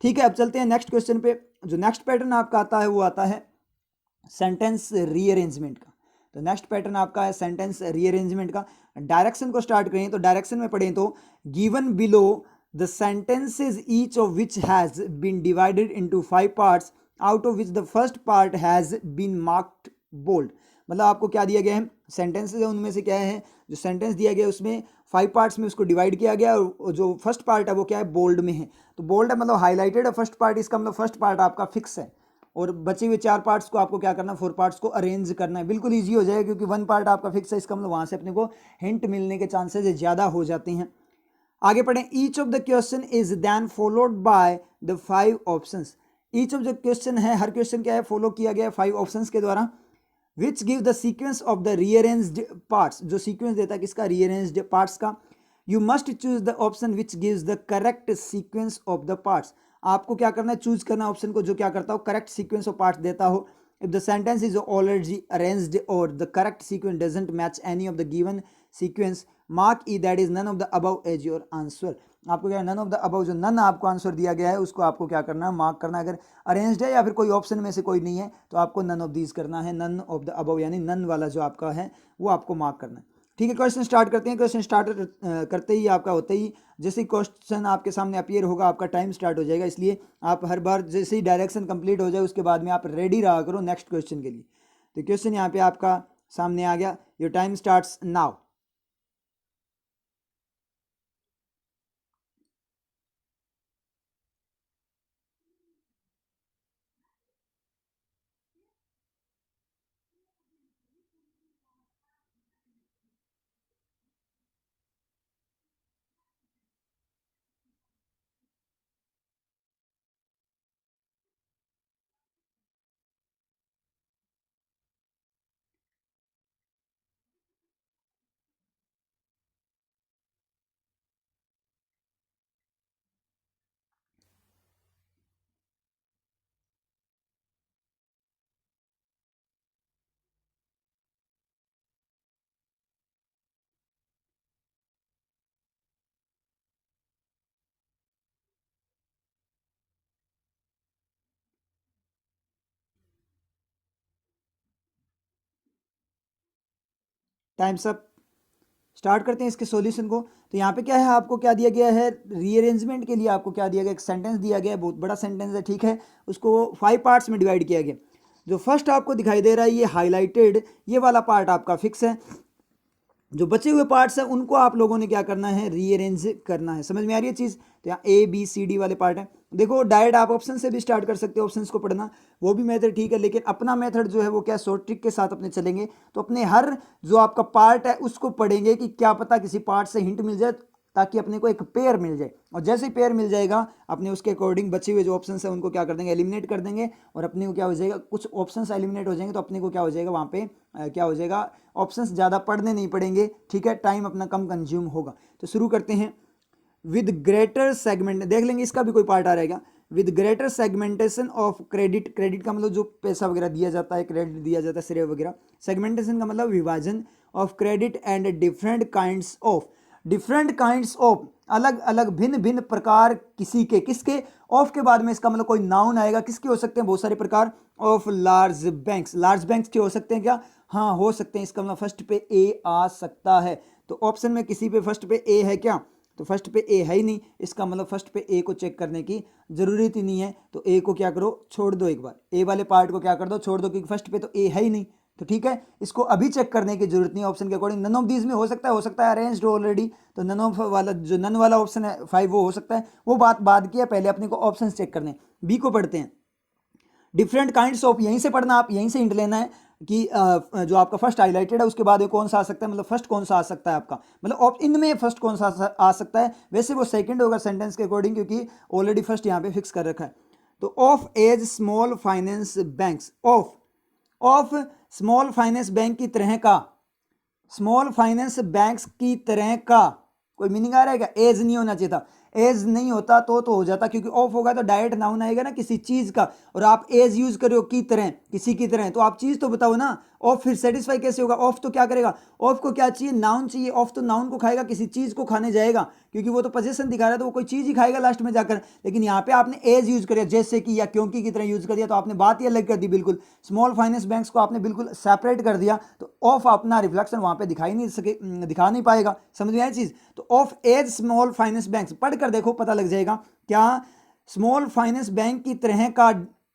ठीक है, अब चलते हैं नेक्स्ट क्वेश्चन पे। जो नेक्स्ट पैटर्न आपका आता है वो आता है सेंटेंस रीअरेंजमेंट का। तो नेक्स्ट पैटर्न आपका है सेंटेंस रीअरेंजमेंट का। डायरेक्शन को स्टार्ट करें तो डायरेक्शन में पढ़ें तो given below the sentences each of which has been divided into 5 parts out of which the first part has been marked bold. मतलब आपको क्या दिया गया है, सेंटेंसेज है, उनमें से क्या है, जो सेंटेंस दिया गया है उसमें 5 पार्ट्स में उसको डिवाइड किया गया, और जो फर्स्ट पार्ट है वो क्या है, बोल्ड में है। तो बोल्ड है मतलब हाईलाइटेड है फर्स्ट पार्ट, इसका मतलब फर्स्ट पार्ट आपका फिक्स है, और बचे हुए 4 पार्ट्स को आपको क्या करना है, 4 पार्ट्स को अरेंज करना है। बिल्कुल ईजी हो जाएगा क्योंकि 1 पार्ट आपका फिक्स है, इसका मतलब वहां से अपने को हिंट मिलने के चांसेस ज़्यादा हो जाते हैं। आगे पढ़ें। Each of the question is then followed by the 5 options. Each of the question है, हर क्वेश्चन क्या है, फॉलो किया गया है 5 ऑप्शंस के द्वारा। Which give the sequence of the rearranged parts, जो सीक्वेंस देता है किसका, रीअरेंज्ड पार्ट्स का। You must choose the option which gives the correct sequence of the parts. आपको क्या करना है, चूज करना ऑप्शन को जो क्या करता हो, करेक्ट सीक्वेंस ऑफ पार्ट्स देता हो। If the sentence is already arranged और the correct sequence doesn't match any of the given sequence, mark E that is none of the above as your answer. आपको क्या है, नन ऑफ द अबव, जो नन आपको आंसर दिया गया है उसको आपको क्या करना है, मार्क करना है। अगर अरेंज्ड है या फिर कोई ऑप्शन में से कोई नहीं है तो आपको नन ऑफ दीज करना है, नन ऑफ द अबव यानी नन वाला जो आपका है वो आपको मार्क करना है। ठीक है, क्वेश्चन स्टार्ट करते हैं। क्वेश्चन स्टार्ट करते ही आपका होते ही जैसे ही क्वेश्चन आपके सामने अपीयर होगा आपका टाइम स्टार्ट हो जाएगा, इसलिए आप हर बार जैसे ही डायरेक्शन कंप्लीट हो जाए उसके बाद में आप रेडी रहा करो नेक्स्ट क्वेश्चन के लिए। तो क्वेश्चन यहाँ पे आपका सामने आ गया, your time starts now. Times up. Start करते हैं इसके सॉल्यूशन को। तो यहाँ पे क्या है, आपको क्या दिया गया है, रीअरेंजमेंट के लिए आपको क्या दिया गया, एक सेंटेंस दिया गया है, बहुत बड़ा सेंटेंस है, ठीक है, उसको 5 पार्ट्स में डिवाइड किया गया। जो फर्स्ट आपको दिखाई दे रहा है ये हाईलाइटेड, ये वाला पार्ट आपका फिक्स है। जो बचे हुए पार्ट्स हैं उनको आप लोगों ने क्या करना है, रीअरेंज करना है। समझ में आ रही है चीज़। तो यहाँ ए बी सी डी वाले पार्ट हैं। देखो डायरेक्ट आप ऑप्शन से भी स्टार्ट कर सकते हो, ऑप्शंस को पढ़ना, वो भी मेथड ठीक है, लेकिन अपना मेथड जो है वो क्या, शॉर्ट ट्रिक के साथ अपने चलेंगे। तो अपने हर जो आपका पार्ट है उसको पढ़ेंगे कि क्या पता किसी पार्ट से हिंट मिल जाए, ताकि अपने को एक पेयर मिल जाए। और जैसे ही पेयर मिल जाएगा अपने उसके अकॉर्डिंग बचे हुए जो ऑप्शंस हैं उनको क्या कर देंगे, एलिमिनेट कर देंगे, और अपने को क्या हो जाएगा, कुछ ऑप्शंस एलिमिनेट हो जाएंगे तो अपने को क्या हो जाएगा, वहाँ पे क्या हो जाएगा, ऑप्शंस ज़्यादा पढ़ने नहीं पड़ेंगे। ठीक है, टाइम अपना कम कंज्यूम होगा। तो शुरू करते हैं। विद ग्रेटर सेगमेंट, देख लेंगे इसका भी कोई पार्ट आ रहेगा। With greater segmentation of credit, credit का मतलब जो पैसा वगैरह दिया जाता है, क्रेडिट दिया जाता है, श्रेय वगैरह। सेगमेंटेशन का मतलब विभाजन of credit and different kinds of, different kinds of, अलग अलग भिन्न भिन्न प्रकार किसी के, किसके, ऑफ के बाद में इसका मतलब कोई नाउन आएगा, किसके हो सकते हैं, बहुत सारे प्रकार, of large banks. Large banks के हो सकते हैं क्या, हाँ हो सकते हैं, इसका मतलब फर्स्ट पे ए आ सकता है। तो ऑप्शन में किसी पे फर्स्ट पे ए है क्या, तो फर्स्ट पे ए है ही नहीं, इसका मतलब फर्स्ट पे ए को चेक करने की जरूरत ही नहीं है। तो ए को क्या करो, छोड़ दो, एक बार ए वाले पार्ट को क्या कर दो, छोड़ दो, क्योंकि फर्स्ट पे तो ए है ही नहीं। तो ठीक है, इसको अभी चेक करने की जरूरत नहीं है ऑप्शन के अकॉर्डिंग। नन ऑफ दीज में हो सकता है अरेंज्ड ऑलरेडी, तो नन ऑफ वाला जो नन वाला ऑप्शन है 5 वो हो सकता है, वो बात बाद की है, पहले अपने को ऑप्शन चेक करने हैं। बी को पढ़ते हैं। डिफरेंट काइंड्स ऑफ, यहीं से पढ़ना, आप यहीं से हिंट लेना है। कि जो आपका फर्स्ट हाईलाइटेड है उसके बाद में कौन सा आ सकता है, मतलब फर्स्ट कौन सा आ सकता है आपका, मतलब इनमें फर्स्ट कौन सा आ सकता है। वैसे वो सेकंड होगा सेंटेंस के अकॉर्डिंग, क्योंकि ऑलरेडी फर्स्ट यहाँ पे फिक्स कर रखा है। तो of as small finance banks, of small finance bank की तरह का, स्मॉल फाइनेंस बैंक्स की तरह का, कोई मीनिंग आ रहा है क्या? एज नहीं होना चाहिए था, एज नहीं होता तो हो जाता, क्योंकि ऑफ होगा तो डायरेक्ट नाउन आएगा ना किसी चीज का, और आप एज यूज करो की तरह, किसी की तरह, तो आप चीज तो बताओ ना। ऑफ फिर सेटिस्फाई कैसे होगा? ऑफ तो क्या करेगा? ऑफ को क्या चाहिए? नाउन चाहिए। ऑफ तो नाउन को खाएगा, किसी चीज को खाने जाएगा, क्योंकि वो तो पोजीशन दिखा रहा है, तो वो कोई चीज ही खाएगा लास्ट में जाकर। लेकिन यहाँ पे आपने एज यूज कर दिया, जैसे कि या क्योंकि की तरह यूज कर दिया, तो आपने बात ही अलग कर दी बिल्कुल। स्मॉल फाइनेंस बैंक्स को आपने बिल्कुल सेपरेट कर दिया, तो ऑफ अपना रिफ्लेक्शन वहां पे दिखा नहीं पाएगा। समझ में आई चीज? तो of as small finance banks पढ़कर देखो, पता लग जाएगा क्या स्मॉल फाइनेंस बैंक की तरह का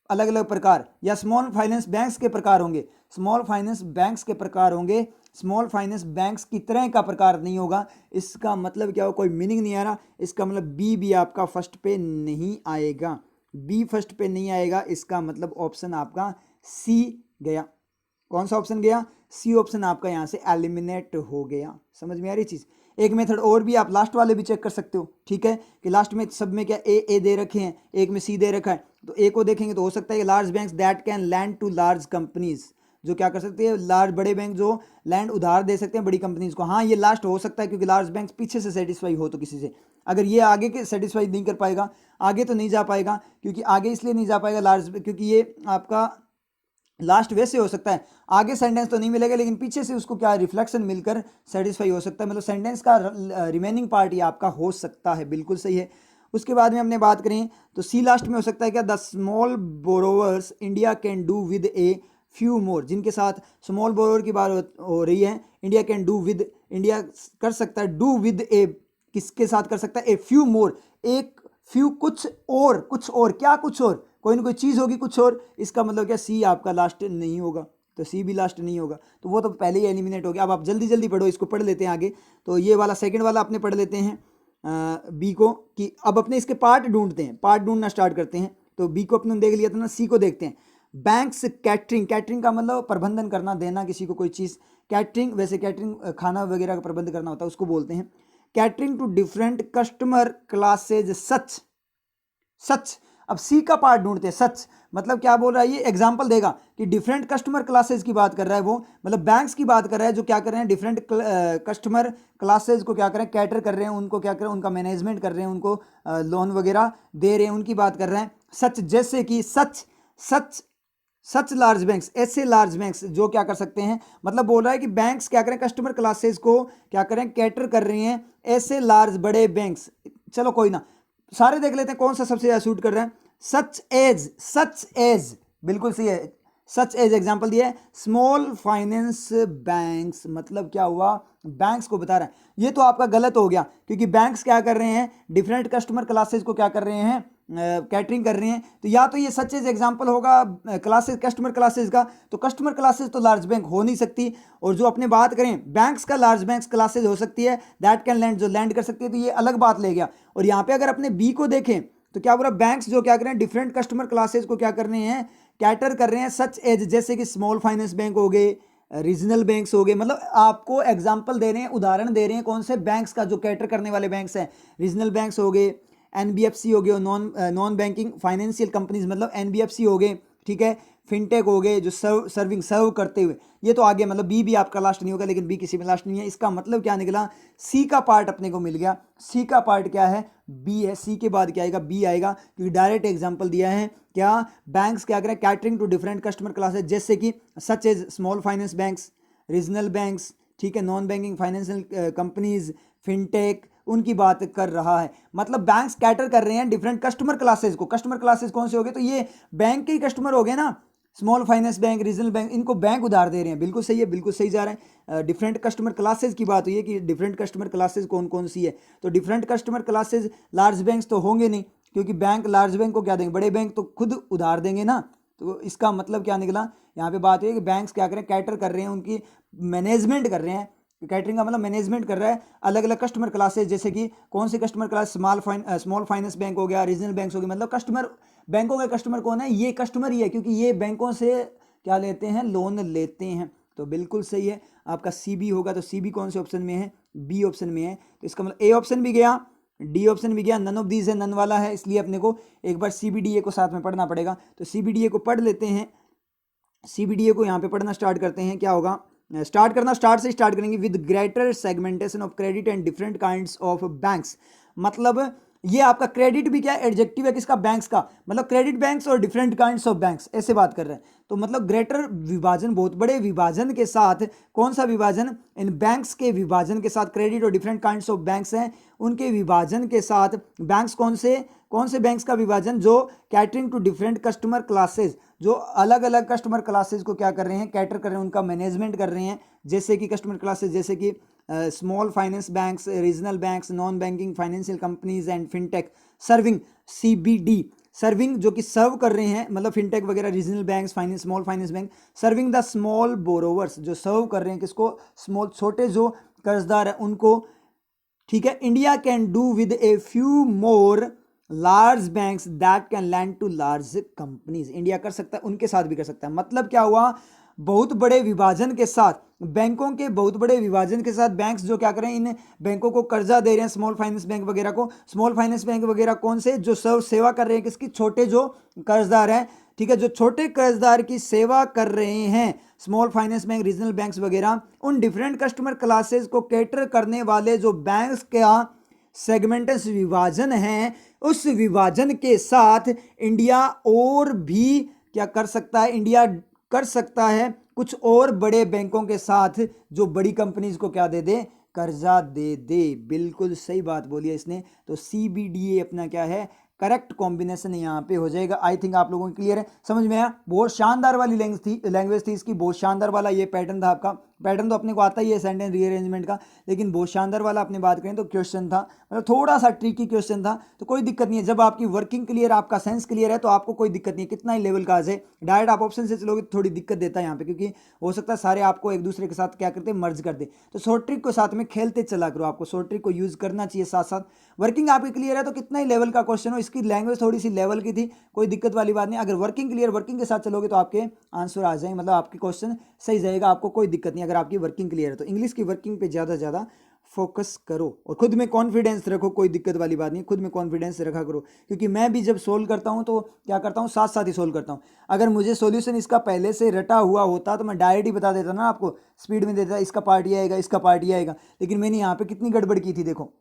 अलग अलग प्रकार, या स्मॉल फाइनेंस बैंक्स के प्रकार होंगे, स्मॉल फाइनेंस बैंक्स के प्रकार होंगे, स्मॉल फाइनेंस बैंक्स की तरह का प्रकार नहीं होगा। इसका मतलब क्या हो? कोई मीनिंग नहीं आ रहा। इसका मतलब बी भी आपका फर्स्ट पे नहीं आएगा, बी फर्स्ट पे नहीं आएगा। इसका मतलब ऑप्शन आपका सी गया। कौन सा ऑप्शन गया? सी ऑप्शन आपका यहाँ से एलिमिनेट हो गया। समझ में आ रही चीज? एक मेथड और भी, आप लास्ट वाले भी चेक कर सकते हो, ठीक है, कि लास्ट में सब में क्या ए दे रखे हैं, एक में सी दे रखा है, तो ए को देखेंगे तो हो सकता है कि large banks that can lend to large companies, जो क्या कर सकते हैं, लार्ज बड़े बैंक जो लैंड उधार दे सकते हैं बड़ी कंपनीज को। हाँ, ये लास्ट हो सकता है, क्योंकि लार्ज बैंक पीछे से सेटिस्फाई हो तो किसी से, अगर ये आगे के सेटिस्फाई नहीं कर पाएगा, आगे तो नहीं जा पाएगा, क्योंकि आगे इसलिए नहीं जा पाएगा लार्ज, क्योंकि ये आपका लास्ट वैसे हो सकता है, आगे सेंटेंस तो नहीं मिलेगा, लेकिन पीछे से उसको क्या रिफ्लेक्शन मिलकर सेटिस्फाई हो सकता है, मतलब सेंटेंस का रिमेनिंग पार्ट ये आपका हो सकता है। बिल्कुल सही है। उसके बाद में हमने बात करें तो सी लास्ट में हो सकता है क्या? The small borrowers India can do with a few मोर, जिनके साथ स्मॉल बोरोवर की बात हो रही है, India can do with, India कर सकता है डू विद ए, किसके साथ कर सकता है? ए फ्यू मोर, एक फ्यू कुछ और क्या, कुछ और कोई ना कोई चीज़ होगी कुछ और। इसका मतलब क्या? सी आपका लास्ट नहीं होगा, तो सी भी लास्ट नहीं होगा, तो वो तो पहले ही एलिमिनेट हो गया। अब आप जल्दी जल्दी पढ़ो, इसको पढ़ लेते हैं आगे। तो ये वाला सेकंड वाला अपने पढ़ लेते हैं बी को, कि अब अपने इसके पार्ट ढूंढते हैं, पार्ट ढूंढना स्टार्ट करते हैं। तो बी को अपने देख लिया था ना, सी को देखते हैं। बैंक्स कैटरिंग, कैटरिंग का मतलब प्रबंधन करना, देना किसी को कोई चीज़। कैटरिंग, वैसे कैटरिंग खाना वगैरह का प्रबंध करना होता है, उसको बोलते हैं। Catering to different customer classes such. अब सी का पार्ट ढूंढते हैं। सच मतलब क्या बोल रहा है? ये एग्जांपल देगा कि डिफरेंट कस्टमर क्लासेस की बात कर रहा है वो, मतलब बैंक्स की बात कर रहा है जो क्या कर रहे हैं, डिफरेंट कस्टमर क्लासेस को क्या कर रहे हैं, कैटर कर रहे हैं, उनको क्या कर रहे हैं, उनका मैनेजमेंट कर रहे हैं, उनको लोन वगैरह दे रहे हैं, उनकी बात कर रहे हैं। सच जैसे कि सच लार्ज बैंक्स, ऐसे लार्ज बैंक्स जो क्या कर सकते हैं, मतलब बोल रहा है कि बैंक्स क्या करें, कस्टमर क्लासेस को क्या करें, कैटर कर रही हैं, ऐसे लार्ज बड़े बैंक्स। चलो कोई ना, सारे देख लेते हैं कौन सा सबसे ज्यादा सूट कर रहा है। सच एज बिल्कुल सही है। सच एज एग्जांपल दिया है। स्मॉल फाइनेंस बैंक्स मतलब क्या हुआ? बैंक्स को बता रहा है। ये तो आपका गलत हो गया, क्योंकि बैंक्स क्या कर रहे हैं, डिफरेंट कस्टमर क्लासेस को क्या कर रहे हैं, कैटरिंग कर रहे हैं। तो या तो ये सच एज एग्जांपल होगा क्लासेस, कस्टमर क्लासेस का, तो कस्टमर क्लासेस तो लार्ज बैंक हो नहीं सकती। और जो अपने बात करें बैंक्स का, लार्ज बैंक्स क्लासेस हो सकती है, दैट कैन लैंड, जो लैंड कर सकती है, तो ये अलग बात ले गया। और यहाँ पे अगर अपने बी को देखें तो क्या बोला, बैंक्स जो क्या कर रहे हैं, डिफरेंट कस्टमर क्लासेस को क्या कर रहे हैं, कैटर कर रहे हैं। सच एज जैसे कि स्मॉल फाइनेंस बैंक हो गए, रीजनल बैंक्स हो गए, मतलब आपको एग्जांपल दे रहे हैं, उदाहरण दे रहे हैं कौन से बैंक्स का, जो कैटर करने वाले बैंक्स हैं। रीजनल बैंक्स हो गए, एनबीएफसी हो गए, नॉन बैंकिंग फाइनेंशियल कंपनीज मतलब एनबीएफसी हो गए, ठीक है, फिनटेक हो गए, जो सर्व करते हुए। ये तो आगे मतलब बी भी आपका लास्ट नहीं होगा, लेकिन बी किसी में लास्ट नहीं है। इसका मतलब क्या निकला, सी का पार्ट अपने को मिल गया। सी का पार्ट क्या है, बी है। सी के बाद क्या आएगा, बी आएगा, क्योंकि डायरेक्ट एग्जांपल दिया है। क्या बैंक्स क्या करें, catering to different customer classes, जैसे कि such as small finance banks, regional banks, ठीक है, non banking financial companies, fintech, उनकी बात कर रहा है। मतलब बैंक्स कैटर कर रहे हैं डिफरेंट कस्टमर क्लासेस को। कस्टमर क्लासेस कौन से हो गए, तो ये बैंक के ही कस्टमर हो गए ना, small finance bank, regional bank, इनको बैंक उधार दे रहे हैं। बिल्कुल सही है, बिल्कुल सही जा रहे हैं। डिफरेंट कस्टमर क्लासेस की बात हुई है कि डिफरेंट कस्टमर क्लासेस कौन कौन सी है, तो different customer classes large banks तो होंगे नहीं, क्योंकि बैंक लार्ज बैंक को क्या देंगे, बड़े बैंक तो खुद उधार देंगे ना। तो इसका मतलब क्या निकला, यहाँ पे बात है कि बैंक्स क्या करें, कैटर कर रहे हैं, उनकी मैनेजमेंट कर रहे हैं। कैटरिंग का मतलब मैनेजमेंट कर रहा है अलग अलग कस्टमर क्लासेस, जैसे कि कौन सी customer class, small finance bank हो गया, रीजनल बैंक्स हो गए, मतलब कस्टमर, बैंकों के कस्टमर कौन है, ये कस्टमर ही है, क्योंकि ये बैंकों से क्या लेते हैं, लोन लेते हैं। तो बिल्कुल सही है, आपका सी बी होगा। तो सी बी कौन से ऑप्शन में है, बी ऑप्शन में है। तो इसका मतलब ए ऑप्शन भी गया, डी ऑप्शन भी गया, नन ऑफ दीज है, नन वाला है, इसलिए अपने को एक बार सी बी डी ए को साथ में पढ़ना पड़ेगा। तो सी बी डी ए को पढ़ लेते हैं, सी बी डी ए को यहाँ पे पढ़ना स्टार्ट करते हैं। क्या होगा, स्टार्ट से स्टार्ट करेंगे। With greater segmentation of credit and different kinds of banks, मतलब ये आपका क्रेडिट भी क्या है, एडजेक्टिव है किसका, बैंक्स का, मतलब क्रेडिट बैंक्स और डिफरेंट काइंड्स ऑफ बैंक्स, ऐसे बात कर रहे हैं। तो मतलब ग्रेटर विभाजन, बहुत बड़े विभाजन के साथ, कौन सा विभाजन, इन बैंक्स के विभाजन के साथ, क्रेडिट और डिफरेंट काइंड्स ऑफ बैंक्स हैं उनके विभाजन के साथ, बैंक्स कौन से बैंक्स का विभाजन, जो catering to different customer classes, जो अलग अलग कस्टमर क्लासेज को क्या कर रहे हैं, कैटर कर रहे हैं, उनका मैनेजमेंट कर रहे हैं। जैसे कि कस्टमर क्लासेज, जैसे कि small finance banks, regional banks, non banking financial companies and fintech, serving CBD, serving जो कि सर्व कर रहे हैं, मतलब फिनटेक वगैरह, regional banks, finance, small finance bank, serving the small borrowers, जो सर्व कर रहे हैं किसको, स्मॉल, छोटे जो कर्जदार है उनको। ठीक है, India can do with a few more large banks that can lend to large companies, India कर सकता है, उनके साथ भी कर सकता है। मतलब क्या हुआ, बहुत बड़े विभाजन के साथ, बैंकों के बहुत बड़े विभाजन के साथ बैंक्स जो क्या करें, इन बैंकों को कर्जा दे रहे हैं, स्मॉल फाइनेंस बैंक वगैरह को। स्मॉल फाइनेंस बैंक वगैरह कौन से, जो सेवा कर रहे हैं किसकी, छोटे जो कर्जदार हैं। ठीक है, जो छोटे कर्जदार की सेवा कर रहे हैं, small finance bank, regional banks वगैरह, उन डिफरेंट कस्टमर क्लासेस को कैटर करने वाले जो बैंक्स का सेगमेंटस विभाजन है, उस विभाजन के साथ इंडिया और भी क्या कर सकता है, इंडिया कर सकता है कुछ और बड़े बैंकों के साथ, जो बड़ी कंपनीज को क्या दे दे, कर्जा दे दे। बिल्कुल सही बात बोली है इसने। तो CBDA अपना क्या है, करेक्ट कॉम्बिनेशन यहाँ पे हो जाएगा। आई थिंक आप लोगों को क्लियर है, समझ में आया। बहुत शानदार वाली लैंग्वेज थी इसकी, बहुत शानदार वाला ये पैटर्न था आपका। पैटर्न तो अपने को आता ही है सेंटेंस रीअरेंजमेंट का, लेकिन बहुत शानदार वाला अपने बात करें तो क्वेश्चन था, मतलब थोड़ा सा ट्रिकी क्वेश्चन था। तो कोई दिक्कत नहीं है, जब आपकी वर्किंग क्लियर, आपका सेंस क्लियर है, तो आपको कोई दिक्कत नहीं है, कितना ही लेवल का आ जाए। डायरेक्ट आप ऑप्शन से चलोगे तो थोड़ी दिक्कत देता है यहाँ पे, क्योंकि हो सकता है सारे आपको एक दूसरे के साथ क्या करते, मर्ज कर दे। तो शॉर्ट ट्रिक को साथ में खेलते चला करो, आपको शॉर्ट ट्रिक को यूज करना चाहिए साथ साथ। वर्किंग आपकी क्लियर है तो कितना ही लेवल का क्वेश्चन हो, इसकी लैंग्वेज थोड़ी सी लेवल की थी, कोई दिक्कत वाली बात नहीं। अगर वर्किंग क्लियर, वर्किंग के साथ चलोगे तो आपके आंसर आ जाएंगे, मतलब आपके क्वेश्चन सही जाएगा, आपको कोई दिक्कत नहीं। अगर आपकी वर्किंग क्लियर है तो इंग्लिश की वर्किंग पे ज़्यादा से ज़्यादा फोकस करो और खुद में कॉन्फिडेंस रखो, कोई दिक्कत वाली बात नहीं, खुद में कॉन्फिडेंस रखा करो। क्योंकि मैं भी जब सोल्व करता हूँ तो क्या करता हूँ, साथ साथ ही सोल्व करता हूँ। अगर मुझे सॉल्यूशन इसका पहले से रटा हुआ होता तो मैं डायरेक्ट ही बता देता ना, आपको स्पीड में देता, इसका पार्ट ये आएगा, इसका पार्ट ये आएगा। लेकिन मैंने यहाँ पे कितनी गड़बड़ की थी देखो।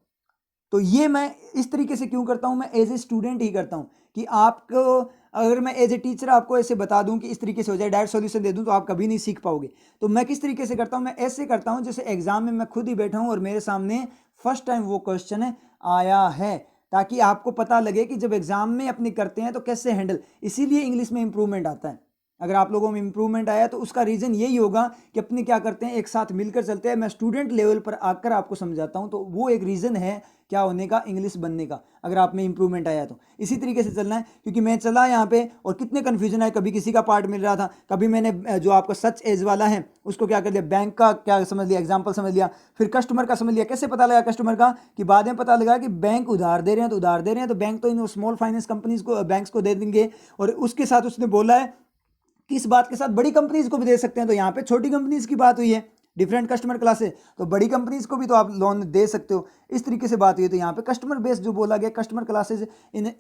तो ये मैं इस तरीके से क्यों करता हूँ, मैं एज ए स्टूडेंट ही करता हूँ, कि आपको अगर मैं एज ए टीचर आपको ऐसे बता दूं कि इस तरीके से हो जाए, डायरेक्ट सॉल्यूशन दे दूं, तो आप कभी नहीं सीख पाओगे। तो मैं किस तरीके से करता हूं, मैं ऐसे करता हूं जैसे एग्जाम में मैं खुद ही बैठा हूं और मेरे सामने फर्स्ट टाइम वो क्वेश्चन आया है, ताकि आपको पता लगे कि जब एग्जाम में अपनी करते हैं तो कैसे हैंडल। इसीलिए इंग्लिश में इंप्रूवमेंट आता है। अगर आप लोगों में इंप्रूवमेंट आया तो उसका रीज़न यही होगा कि अपने क्या करते हैं, एक साथ मिलकर चलते हैं। मैं स्टूडेंट लेवल पर आकर आपको समझाता हूं, तो वो एक रीज़न है क्या होने का, इंग्लिश बनने का। अगर आप में इंप्रूवमेंट आया तो इसी तरीके से चलना है। क्योंकि मैं चला यहाँ पे और कितने कन्फ्यूजन है, कभी किसी का पार्ट मिल रहा था, कभी मैंने जो आपका सच एज वाला है उसको क्या कर दिया, बैंक का क्या समझ लिया, एग्जाम्पल समझ लिया, फिर कस्टमर का समझ लिया। कैसे पता लगा कस्टमर का, कि बाद में पता लगा कि बैंक उधार दे रहे हैं, तो उधार दे रहे हैं तो बैंक तो इन स्मॉल फाइनेंस कंपनीज को, बैंक्स को दे देंगे। और उसके साथ उसने बोला है किस बात के साथ, बड़ी कंपनीज को भी दे सकते हैं। तो यहाँ पे छोटी कंपनीज की बात हुई है, डिफरेंट कस्टमर क्लासेस, तो बड़ी कंपनीज को भी तो आप लोन दे सकते हो, इस तरीके से बात हुई है। तो यहाँ पे कस्टमर बेस जो बोला गया, कस्टमर क्लासेस इन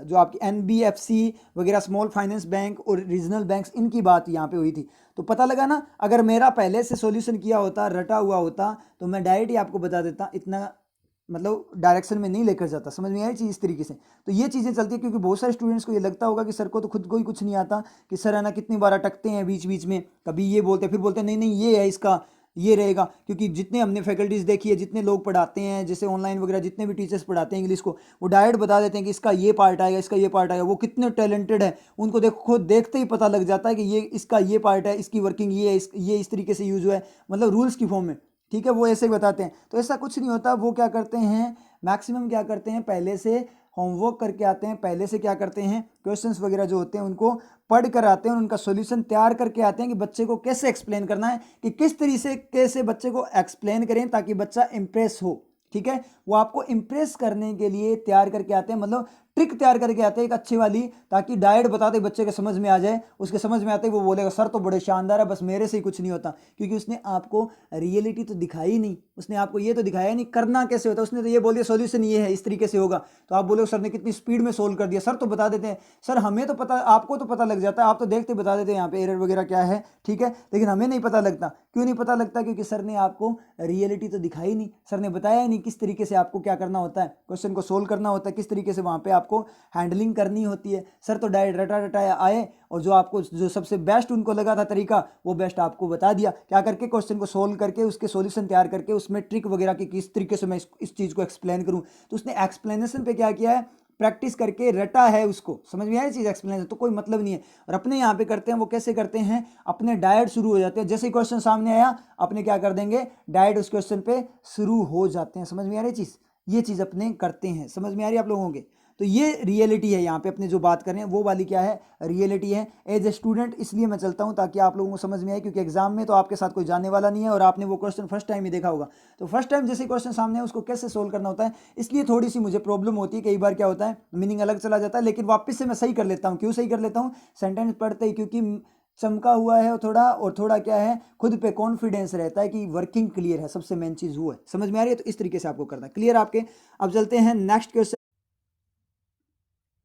जो आपकी NBFC वगैरह, स्मॉल फाइनेंस बैंक और रीजनल बैंक्स, इनकी बात यहाँ पे हुई थी। तो पता लगा ना, अगर मेरा पहले से सॉल्यूशन किया होता, रटा हुआ होता, तो मैं डायरेक्ट ही आपको बता देता, इतना मतलब डायरेक्शन में नहीं लेकर जाता। समझ में आई चीज़, इस तरीके से। तो ये चीज़ें चलती है, क्योंकि बहुत सारे स्टूडेंट्स को ये लगता होगा कि सर को तो खुद को ही कुछ नहीं आता, कि सर है ना कितनी बार अटकते हैं बीच बीच में, कभी ये बोलते हैं फिर बोलते हैं नहीं नहीं ये है, इसका ये रहेगा। क्योंकि जितने हमने फैकल्टीज़ देखी है, जितने लोग पढ़ाते हैं, जैसे ऑनलाइन वगैरह जितने भी टीचर्स पढ़ाते हैं इंग्लिश को, वो डायरेक्ट बता देते हैं कि इसका ये पार्ट आएगा, इसका ये पार्ट आएगा। वो कितने टैलेंटेड है, उनको देखो, खुद देखते ही पता लग जाता है कि ये इसका ये पार्ट है, इसकी वर्किंग ये है, ये इस तरीके से यूज हुआ है, मतलब रूल्स की फॉर्म में। ठीक है, वो ऐसे ही बताते हैं। तो ऐसा कुछ नहीं होता। वो क्या करते हैं, मैक्सिमम क्या करते हैं, पहले से होमवर्क करके आते हैं, पहले से क्या करते हैं, क्वेश्चंस वगैरह जो होते हैं उनको पढ़ कर आते हैं, उनका सॉल्यूशन तैयार करके आते हैं कि बच्चे को कैसे एक्सप्लेन करना है, कि किस तरीके से कैसे बच्चे को एक्सप्लेन करें ताकि बच्चा इंप्रेस हो। ठीक है, वो आपको इंप्रेस करने के लिए तैयार करके आते हैं, मतलब ट्रिक तैयार करके आते हैं एक अच्छी वाली, ताकि डायट बताते बच्चे के समझ में आ जाए, उसके समझ में आते ही वो बोलेगा सर तो बड़े शानदार है, बस मेरे से ही कुछ नहीं होता, क्योंकि उसने आपको रियलिटी तो दिखाई नहीं, उसने आपको ये तो दिखाया नहीं करना कैसे होता है, उसने तो ये बोल दिया सॉल्यूशन ये है इस तरीके से होगा, तो आप बोलोगे सर ने कितनी स्पीड में सोल्व कर दिया, सर तो बता देते हैं, सर हमें तो पता, आपको तो पता लग जाता है, आप तो देखते बता देते हैं यहाँ पे एरर वगैरह क्या है, ठीक है, लेकिन हमें नहीं पता लगता, क्यों नहीं पता लगता, क्योंकि सर ने आपको रियलिटी तो दिखाई नहीं, सर ने बताया ही नहीं किस तरीके से आपको क्या करना होता है, क्वेश्चन को सोल्व करना होता है, किस तरीके से वहां पे आपको हैंडलिंग करनी होती है, सर तो डायरेक्ट रटा रटाया आए और जो आपको जो सबसे बेस्ट उनको लगा था तरीका वो बेस्ट आपको बता दिया, क्या करके क्वेश्चन को सोल्व करके उसके सॉल्यूशन तैयार करके उसमें ट्रिक वगैरह की किस तरीके से मैं इस चीज को एक्सप्लेन करूं, तो उसने एक्सप्लेनेशन पे क्या किया है, प्रैक्टिस करके रटा है, उसको समझ में आया चीज एक्सप्लेनेशन, तो कोई मतलब नहीं है, और अपने यहाँ पे करते हैं वो कैसे करते हैं, अपने डायट शुरू हो जाते हैं, जैसे ही क्वेश्चन सामने आया अपने क्या कर देंगे, डायट उस क्वेश्चन पे शुरू हो जाते हैं, समझ में आ रही चीज, ये चीज अपने करते हैं, समझ में आ रही है आप लोगों के, तो ये रियलिटी है यहाँ पे अपने जो बात कर रहे हैं वो वाली क्या है, रियलिटी है, एज ए स्टूडेंट इसलिए मैं चलता हूँ ताकि आप लोगों को समझ में आए, क्योंकि एग्जाम में तो आपके साथ कोई जाने वाला नहीं है और आपने वो क्वेश्चन फर्स्ट टाइम ही देखा होगा, तो फर्स्ट टाइम जैसे क्वेश्चन सामने है उसको कैसे सोल्व करना होता है, इसलिए थोड़ी सी मुझे प्रॉब्लम होती है, कई बार क्या होता है मीनिंग अलग चला जाता है, लेकिन वापस से मैं सही कर लेता हूँ, क्यों सही कर लेता हूँ, सेंटेंस पढ़ते ही, क्योंकि चमका हुआ है थोड़ा, और थोड़ा क्या है खुद पे कॉन्फिडेंस रहता है कि वर्किंग क्लियर है, सबसे मेन चीज वो है, समझ में आ रही है, तो इस तरीके से आपको करना है क्लियर आपके। अब चलते हैं नेक्स्ट क्वेश्चन।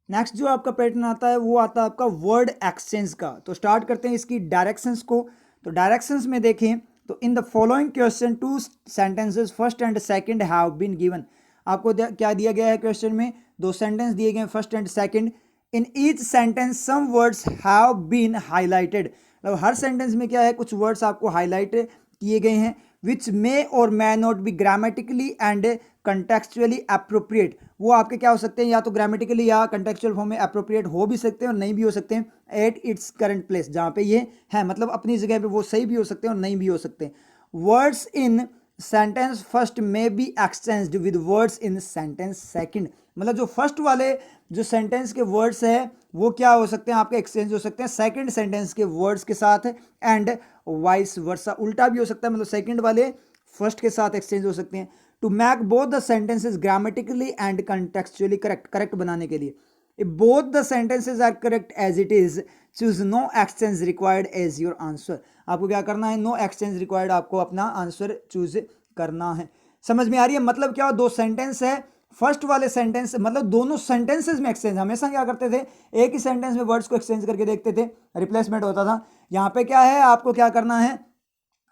नेक्स्ट जो आपका पैटर्न आता है वो आता है आपका वर्ड एक्सचेंज का, तो स्टार्ट करते हैं इसकी डायरेक्शंस को, तो डायरेक्शंस में देखें तो in the following question two sentences first and second have been given, आपको क्या दिया गया है क्वेश्चन में, दो सेंटेंस दिए गए first and second, in each sentence some words have been highlighted, मतलब हर सेंटेंस में क्या है कुछ वर्ड्स आपको हाईलाइट किए गए हैं, विच मे और may not be grammatically and contextually appropriate, वो आपके क्या हो सकते हैं या तो ग्रामेटिकली या कंटेक्चुअल फॉर्म में अप्रोप्रिएट हो भी सकते हैं और नहीं भी हो सकते हैं एट इट्स करंट प्लेस, जहां पे ये है मतलब अपनी जगह पे वो सही भी हो सकते हैं और नहीं भी हो सकते, words in sentence first may be exchanged with words in sentence second, मतलब जो फर्स्ट वाले जो सेंटेंस के वर्ड्स है वो क्या हो सकते हैं आपके एक्सचेंज हो सकते हैं सेकंड सेंटेंस के वर्ड्स के साथ, एंड वाइस वर्सा उल्टा भी हो सकता है, मतलब सेकंड वाले फर्स्ट के साथ एक्सचेंज हो सकते हैं, to make both the sentences grammatically and contextually correct, correct बनाने के लिए, if both the sentences are correct as it is choose no exchange required as your answer, आपको क्या करना है, नो एक्सचेंज रिक्वायर्ड, आपको अपना आंसर चूज करना है, समझ में आ रही है, मतलब क्या दो सेंटेंस है, फर्स्ट वाले सेंटेंस मतलब दोनों सेंटेंसेस में एक्सचेंज, हमेशा क्या करते थे एक ही सेंटेंस में वर्ड्स को एक्सचेंज करके देखते थे, रिप्लेसमेंट होता था, यहाँ पे क्या है आपको क्या करना है,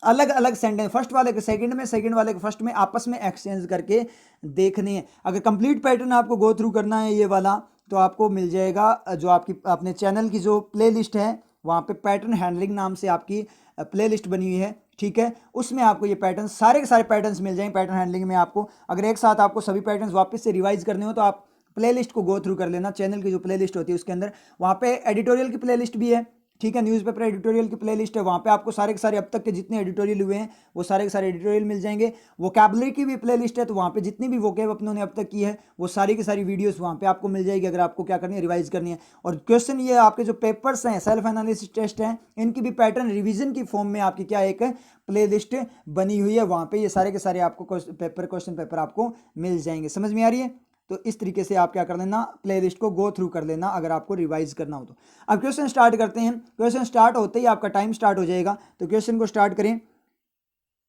अलग अलग सेंटेंस फर्स्ट वाले के सेकंड में सेकंड वाले के फर्स्ट में आपस में एक्सचेंज करके देखने हैं, अगर कंप्लीट पैटर्न आपको गो थ्रू करना है ये वाला तो आपको मिल जाएगा जो आपकी अपने चैनल की जो प्ले लिस्ट है वहाँ पे पैटर्न हैंडलिंग नाम से आपकी प्ले लिस्ट बनी हुई है, ठीक है, उसमें आपको ये पैटर्न सारे के सारे पैटर्न्स मिल जाएंगे, पैटर्न हैंडलिंग में आपको अगर एक साथ आपको सभी पैटर्न्स वापस से रिवाइज करने हो तो आप प्ले लिस्ट को गो थ्रू कर लेना, चैनल की जो प्ले लिस्ट होती है उसके अंदर वहाँ पे एडिटोरियल की प्ले लिस्ट भी है, ठीक है, न्यूज़पेपर एडिटोरियल की प्लेलिस्ट है, वहाँ पे आपको सारे के सारे अब तक के जितने एडिटोरियल हुए हैं वो सारे के सारे एडिटोरियल मिल जाएंगे, वोकैबुलरी की भी प्लेलिस्ट है तो वहाँ पे जितनी भी वोकैब अपनों ने अब तक की है वो सारी की सारी वीडियोस वहाँ पे आपको मिल जाएगी अगर आपको क्या करनी है रिवाइज करनी है, और क्वेश्चन ये आपके जो पेपर्स हैं सेल्फ एनालिसिस टेस्ट हैं इनकी भी पैटर्न रिविजन की फॉर्म में आपकी क्या एक प्ले लिस्ट बनी हुई है, वहाँ पे ये सारे के सारे आपको क्वेश्चन पेपर आपको मिल जाएंगे, समझ में आ रही है, तो इस तरीके से आप क्या कर लेना प्लेलिस्ट को गो थ्रू कर लेना अगर आपको रिवाइज करना हो तो। अब क्वेश्चन स्टार्ट करते हैं, क्वेश्चन स्टार्ट होते ही आपका टाइम स्टार्ट हो जाएगा, तो क्वेश्चन को स्टार्ट करें,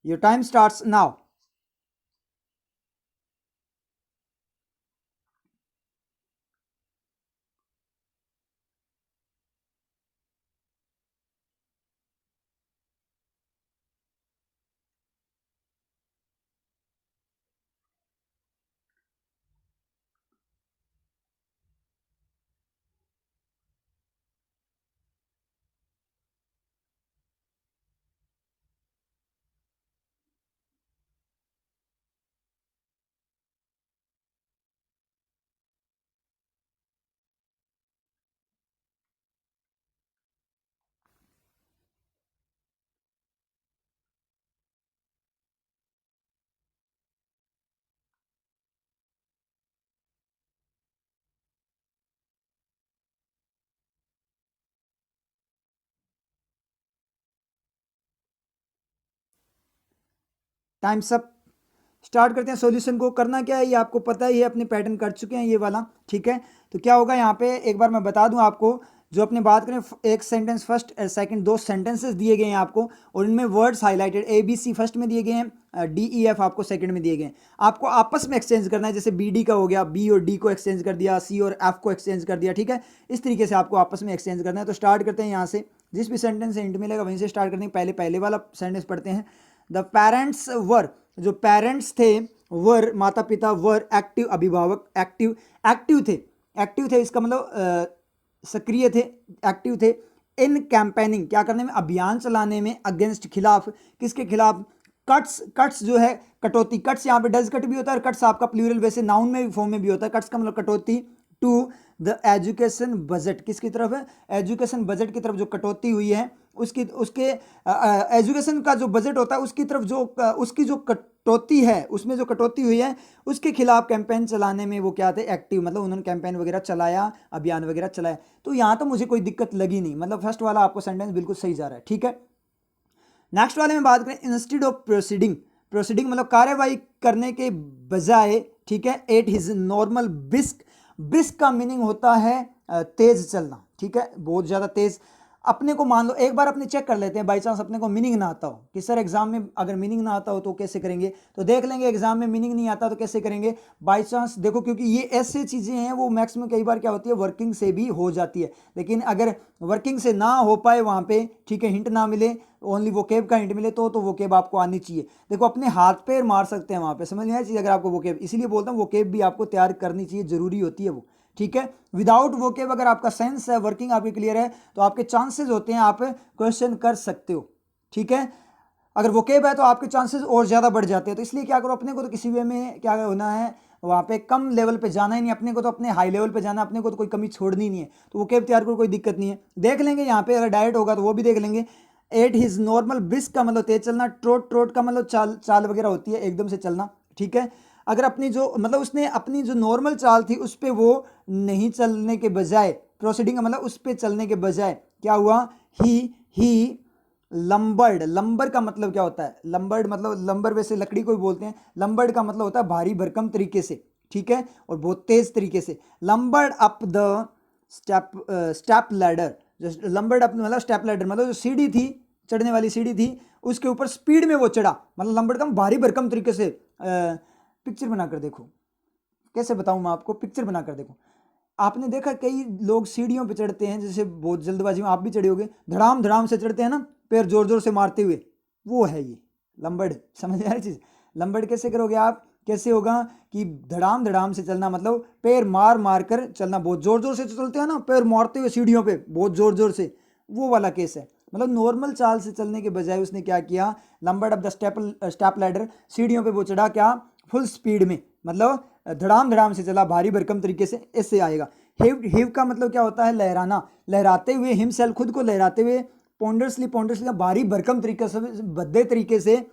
your time starts now. Times up, start करते हैं सॉल्यूशन को। करना क्या है ये आपको पता ही है, अपने पैटर्न कर चुके हैं ये वाला, ठीक है। तो क्या होगा यहाँ पे एक बार मैं बता दूं आपको, जो अपने बात करें एक सेंटेंस फर्स्ट सेकंड, दो सेंटेंसेस दिए गए हैं आपको और इनमें वर्ड्स हाईलाइटेड ABC फर्स्ट में दिए गए हैं, DEF आपको सेकंड में दिए गए हैं। आपको आपस में एक्सचेंज करना है, जैसे BD का हो गया, B और D को एक्सचेंज कर दिया, C और F को एक्सचेंज कर दिया, ठीक है। इस तरीके से आपको आपस में एक्सचेंज करना है। तो स्टार्ट करते हैं यहाँ से, जिस भी सेंटेंस से इंट मिलेगा वहीं से स्टार्ट करते हैं। पहले वाला सेंटेंस पढ़ते हैं। द पेरेंट्स वर, जो पेरेंट्स थे, वर माता पिता, वर एक्टिव अभिभावक, एक्टिव थे इसका मतलब सक्रिय थे, एक्टिव थे। इन कैंपेनिंग, क्या करने में, अभियान चलाने में, अगेंस्ट खिलाफ, किसके खिलाफ, कट्स जो है कटौती, कट्स यहाँ पे डज कट भी होता है और कट्स आपका प्लूरल वैसे नाउन में भी फॉर्म में भी होता है। कट्स का मतलब कटौती। टू द एजुकेशन बजट, किसकी तरफ है, एजुकेशन बजट की तरफ जो कटौती हुई है, उसके एजुकेशन का जो बजट होता है उसकी तरफ जो उसकी जो कटौती है, उसमें जो कटौती हुई है उसके खिलाफ कैंपेन चलाने में वो क्या थे, एक्टिव, मतलब उन्होंने कैंपेन वगैरह चलाया, अभियान वगैरह चलाया। तो यहाँ तो मुझे कोई दिक्कत लगी नहीं, मतलब फर्स्ट वाला आपको सेंटेंस बिल्कुल सही जा रहा है, ठीक है। नेक्स्ट वाले में बात करें, इंस्टेड ऑफ प्रोसीडिंग मतलब कार्यवाही करने के बजाय, ठीक है। एट हिज नॉर्मल ब्रिस्क का मीनिंग होता है तेज चलना, ठीक है, बहुत ज़्यादा तेज। अपने को मान लो एक बार अपने चेक कर लेते हैं, बाई चांस अपने को मीनिंग ना आता हो कि सर एग्जाम में अगर मीनिंग ना आता हो तो कैसे करेंगे, तो देख लेंगे। एग्जाम में मीनिंग नहीं आता तो कैसे करेंगे, बाई चांस देखो, क्योंकि ये ऐसे चीज़ें हैं वो मैक्सिमम कई बार क्या होती है वर्किंग से भी हो जाती है। लेकिन अगर वर्किंग से ना हो पाए वहाँ पे, ठीक है, हिंट ना मिले, ओनली वोकेब का हिंट मिले तो वोकेब आपको आनी चाहिए। देखो अपने हाथ पैर मार सकते हैं वहाँ पे, समझ में आया चीज़, अगर आपको वोकेब, इसीलिए बोलता हूँ वोकेब भी आपको तैयार करनी चाहिए, जरूरी होती है वो, ठीक है। विदाउट वोकेब अगर आपका सेंस है, वर्किंग आपकी क्लियर है, तो आपके चांसेस होते हैं आप क्वेश्चन कर सकते हो, ठीक है। अगर वोकेब है तो आपके चांसेस और ज़्यादा बढ़ जाते हैं। तो इसलिए क्या करो, अपने को तो किसी वे में क्या होना है, वहाँ पे कम लेवल पे जाना ही नहीं, अपने को तो अपने हाई लेवल पे जाना, अपने को तो कोई कमी छोड़नी नहीं है। तो वोकेब तैयार करो, कोई दिक्कत नहीं है, देख लेंगे यहाँ पे। अगर डायरेक्ट होगा तो वो भी देख लेंगे। एट हिज नॉर्मल ब्रिस्क का मतलब तेज चलना, ट्रोट का मतलब चाल वगैरह होती है, एकदम से चलना, ठीक है। अगर अपनी जो मतलब उसने अपनी जो नॉर्मल चाल थी उस पर वो नहीं चलने के बजाय, प्रोसीडिंग का मतलब उस पर चलने के बजाय क्या हुआ, ही लंबर का मतलब क्या होता है, लंबर्ड मतलब लंबर वैसे लकड़ी को भी बोलते हैं, लंबर्ड का मतलब होता है भारी भरकम तरीके से, ठीक है, और बहुत तेज तरीके से। Lumbered up the step ladder, lumbered up मतलब स्टेप लैडर मतलब जो सीढ़ी थी, चढ़ने वाली सीढ़ी थी, उसके ऊपर स्पीड में वो चढ़ा, मतलब लंबर्ड का भारी भरकम तरीके से। पिक्चर बनाकर देखो, कैसे बताऊं मैं आपको, पिक्चर बनाकर देखो। आपने देखा कई लोग सीढ़ियों पे चढ़ते हैं, जैसे बहुत जल्दबाजी में आप भी चढ़े होगे, धड़ाम से चढ़ते हैं ना, पैर जोर जोर से मारते हुए, वो है ये लंबड़। समझ आ रही चीज़, लंबड़ कैसे करोगे आप, कैसे होगा कि धड़ाम से चलना, मतलब पैर मार कर चलना, बहुत जोर जोर से चलते हैं ना, पैर मारते हुए सीढ़ियों पे बहुत जोर जोर से, वो वाला केस है। मतलब नॉर्मल चाल से चलने के बजाय उसने क्या किया, लंबर्ड अप द स्टेप लैडर, सीढ़ियों पे वो चढ़ा, क्या, फुल स्पीड में, मतलब धड़ाम से चला, भारी भरकम तरीके से, इससे आएगा। हिव का मतलब क्या होता है, लहराना, लहराते हुए, हिमसेल्फ खुद को लहराते हुए, पोंडर्सली का भारी भरकम तरीके से, भद्दे तरीके से,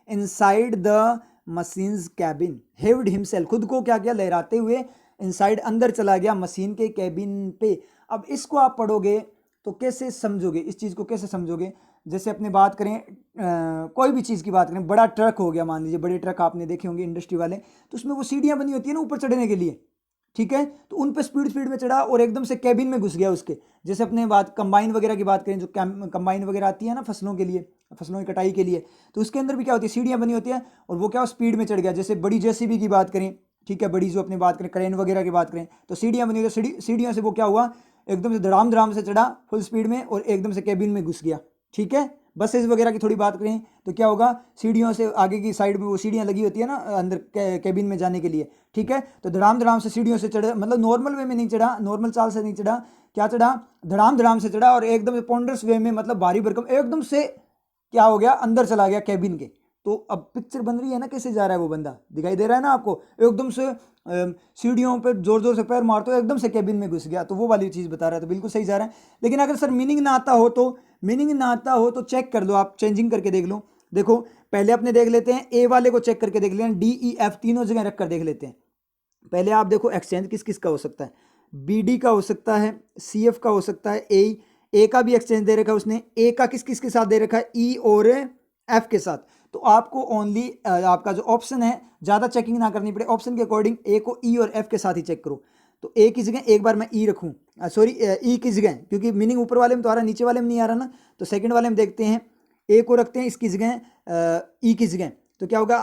inside the machines cabin, heaved himself खुद को क्या किया, लहराते हुए, इनसाइड अंदर चला गया मशीन के कैबिन पे। अब इसको आप पढ़ोगे तो कैसे समझोगे, इस चीज़ को कैसे समझोगे, जैसे अपने बात करें कोई भी चीज़ की बात करें, बड़ा ट्रक हो गया, मान लीजिए बड़े ट्रक आपने देखे होंगे इंडस्ट्री वाले, तो उसमें वो सीढ़ियाँ बनी होती है ना ऊपर चढ़ने के लिए, ठीक है, तो उन पर स्पीड में चढ़ा और एकदम से कैबिन में घुस गया उसके। जैसे अपने बात कंबाइन वगैरह की बात करें, जो कंबाइन वगैरह आती है ना फसलों के लिए, फसलों की कटाई के लिए, तो उसके अंदर भी क्या होती है, सीढ़ियाँ बनी होती है, और वो क्या स्पीड में चढ़ गया। जैसे बड़ी जेसीबी की बात करें, ठीक है, बड़ी जो अपनी बात करें क्रेन वगैरह की बात करें, तो सीढ़ियाँ बनी होती है, सीढ़ियों से वो क्या हुआ, एकदम से धड़ाम से चढ़ा फुल स्पीड में और एकदम से कैबिन में घुस गया, ठीक है। बसेस वगैरह की थोड़ी बात करें तो क्या होगा, सीढ़ियों से आगे की साइड में वो सीढ़ियाँ लगी होती है ना अंदर कैबिन में जाने के लिए, ठीक है, तो धड़ाम से सीढ़ियों से चढ़ा, मतलब नॉर्मल वे में नहीं चढ़ा, नॉर्मल चाल से नहीं चढ़ा, क्या चढ़ा, धड़ाम से चढ़ा और एकदम से पॉन्डर्स वे में, मतलब भारी भरकम, एकदम से क्या हो गया, अंदर चला गया कैबिन के। तो अब पिक्चर बन रही है ना, कैसे जा रहा है वो बंदा, दिखाई दे रहा है ना आपको, एकदम से सीढ़ियों पे जोर से पैर मारते हो, एकदम से कैबिन में घुस गया, तो वो वाली चीज़ बता रहा है, तो बिल्कुल सही जा रहा है। लेकिन अगर सर मीनिंग ना आता हो तो चेक कर लो, आप चेंजिंग करके देख लो। देखो पहले अपने देख लेते हैं, ए वाले को चेक करके देख लेते हैं, DEF तीनों जगह रख कर देख लेते हैं। पहले आप देखो एक्सचेंज किस किस का हो सकता है, BD का हो सकता है, CF का हो सकता है, ए का भी एक्सचेंज दे रखा है उसने, ए का किस किस के साथ दे रखा है, E और F के साथ। तो आपको ओनली आपका जो ऑप्शन है ज़्यादा चेकिंग ना करनी पड़े, ऑप्शन के अकॉर्डिंग ए को ई और एफ के साथ ही चेक करो। तो ए की जगह एक बार मैं ई रखूँ, सॉरी ई की जगह, क्योंकि मीनिंग ऊपर वाले में तो आ रहा, नीचे वाले में नहीं आ रहा ना, तो सेकंड वाले में देखते हैं, ए को रखते हैं इसकी जगह ई की जगह, तो क्या होगा,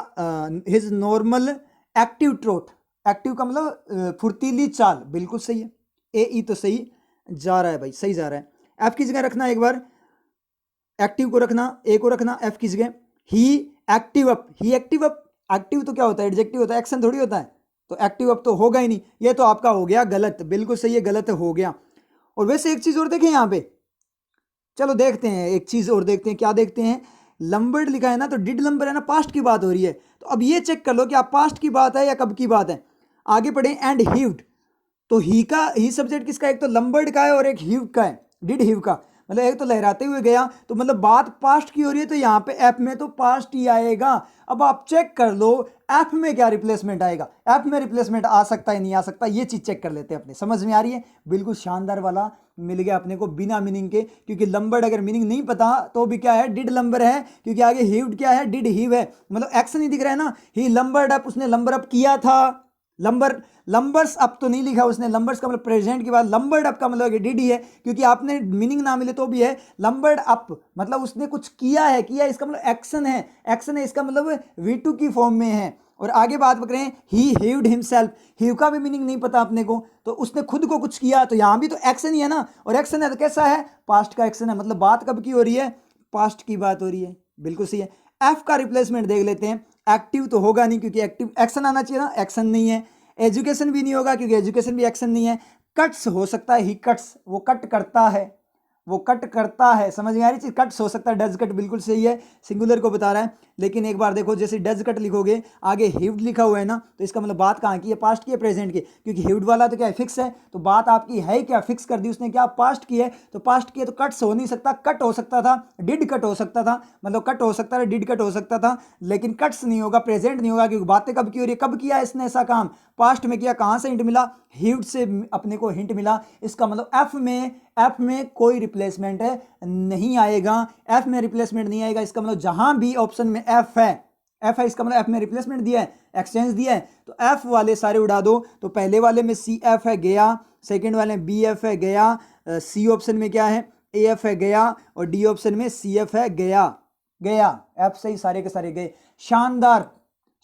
his normal active trout, active का मतलब फुर्तीली चाल, बिल्कुल सही है, ए ई तो सही जा रहा है भाई, सही जा रहा है। एफ की जगह रखना एक बार, एक्टिव को रखना, ए को रखना एफ की जगह, ही एक्टिव अप, ही एक्टिव अप, एक्टिव तो क्या होता है, एडजेक्टिव होता है, एक्शन थोड़ी होता है, तो एक्टिव अप तो होगा ही नहीं, ये तो आपका हो गया गलत, बिल्कुल सही है, गलत हो गया। और वैसे एक चीज और देखें यहाँ पे, चलो देखते हैं एक चीज और देखते हैं, क्या देखते हैं, लंबर्ड लिखा है ना, तो डिड लंबर है ना, पास्ट की बात हो रही है, तो अब ये चेक कर लो कि आप पास्ट की बात है या कब की बात है। आगे पढ़े, एंड हीव्ड, तो ही का, ही सब्जेक्ट किसका, एक तो लंबर्ड का है और एक हीव का है, डिड हीव का, मतलब एक तो लहराते हुए गया, तो मतलब बात पास्ट की हो रही है, तो यहाँ पे एफ में तो पास्ट ही आएगा। अब आप चेक कर लो एफ में क्या रिप्लेसमेंट आएगा, एफ में रिप्लेसमेंट आ सकता है नहीं आ सकता, ये चीज चेक कर लेते हैं अपने, समझ में आ रही है, बिल्कुल शानदार वाला मिल गया अपने को बिना मीनिंग के, क्योंकि लंबर्ड अगर मीनिंग नहीं पता तो भी क्या है, डिड लंबर है, क्योंकि आगे हीव्ड क्या है, डिड हीव है, मतलब एक्शन ही दिख रहा है ना, ही लंबर्ड अप, उसने लंबर अप किया था, लंबर्स अप तो नहीं लिखा उसने, लंबर्स का मतलब प्रेजेंट की बात, लंबर्ड अप का मतलब डिड ही है, क्योंकि आपने मीनिंग ना मिले तो भी है, लंबर्ड अप मतलब उसने कुछ किया है, किया इसका मतलब एक्शन है, एक्शन है इसका मतलब V2 की फॉर्म में है। और आगे बात करें, ही हीव्ड हिमसेल्फ, हीव का भी मीनिंग नहीं पता अपने को, तो उसने खुद को कुछ किया, तो यहां भी तो एक्शन ही है ना, और एक्शन है तो कैसा है, पास्ट का एक्शन है, मतलब बात कब की हो रही है, पास्ट की बात हो रही है, बिल्कुल सही है। एफ का रिप्लेसमेंट देख लेते हैं, एक्टिव तो होगा नहीं, क्योंकि एक्टिव एक्शन आना चाहिए ना, एक्शन नहीं है, एजुकेशन भी नहीं होगा, क्योंकि एजुकेशन भी एक्शन नहीं है, कट्स हो सकता है, ही कट्स, वो कट करता है, वो कट करता है, समझ में आ रही चीज, कट्स हो सकता है, डज कट बिल्कुल सही है, सिंगुलर को बता रहा है, लेकिन एक बार देखो, जैसे डज कट लिखोगे आगे हिव्ड लिखा हुआ है ना, तो इसका मतलब बात कहाँ की है, पास्ट की है, प्रेजेंट की, क्योंकि हिव्ड वाला तो क्या है, फिक्स है, तो बात आपकी है क्या, फिक्स कर दी उसने, क्या पास्ट की है, तो पास्ट की है तो कट्स हो नहीं सकता, कट हो सकता था, डिड कट हो सकता था, मतलब कट हो सकता था, डिड कट हो सकता था, लेकिन कट्स नहीं होगा, प्रेजेंट नहीं होगा, क्योंकि बातें कब की हो रही है, कब किया इसने ऐसा काम, पास्ट में किया, कहां से हिंट मिला, हिव्ड से अपने को हिंट मिला, इसका मतलब एफ में कोई रिप्लेसमेंट है नहीं आएगा, एफ में रिप्लेसमेंट नहीं आएगा, इसका मतलब जहां भी ऑप्शन में एफ है, इसका मतलब एफ में रिप्लेसमेंट दिया है, एक्सचेंज दिया है, तो एफ वाले सारे उड़ा दो, तो पहले वाले में सी एफ है गया, सेकंड वाले में बी एफ है गया, सी ऑप्शन में क्या है, ए एफ है गया, और डी ऑप्शन में सी एफ है गया, एफ से ही सारे के सारे गए।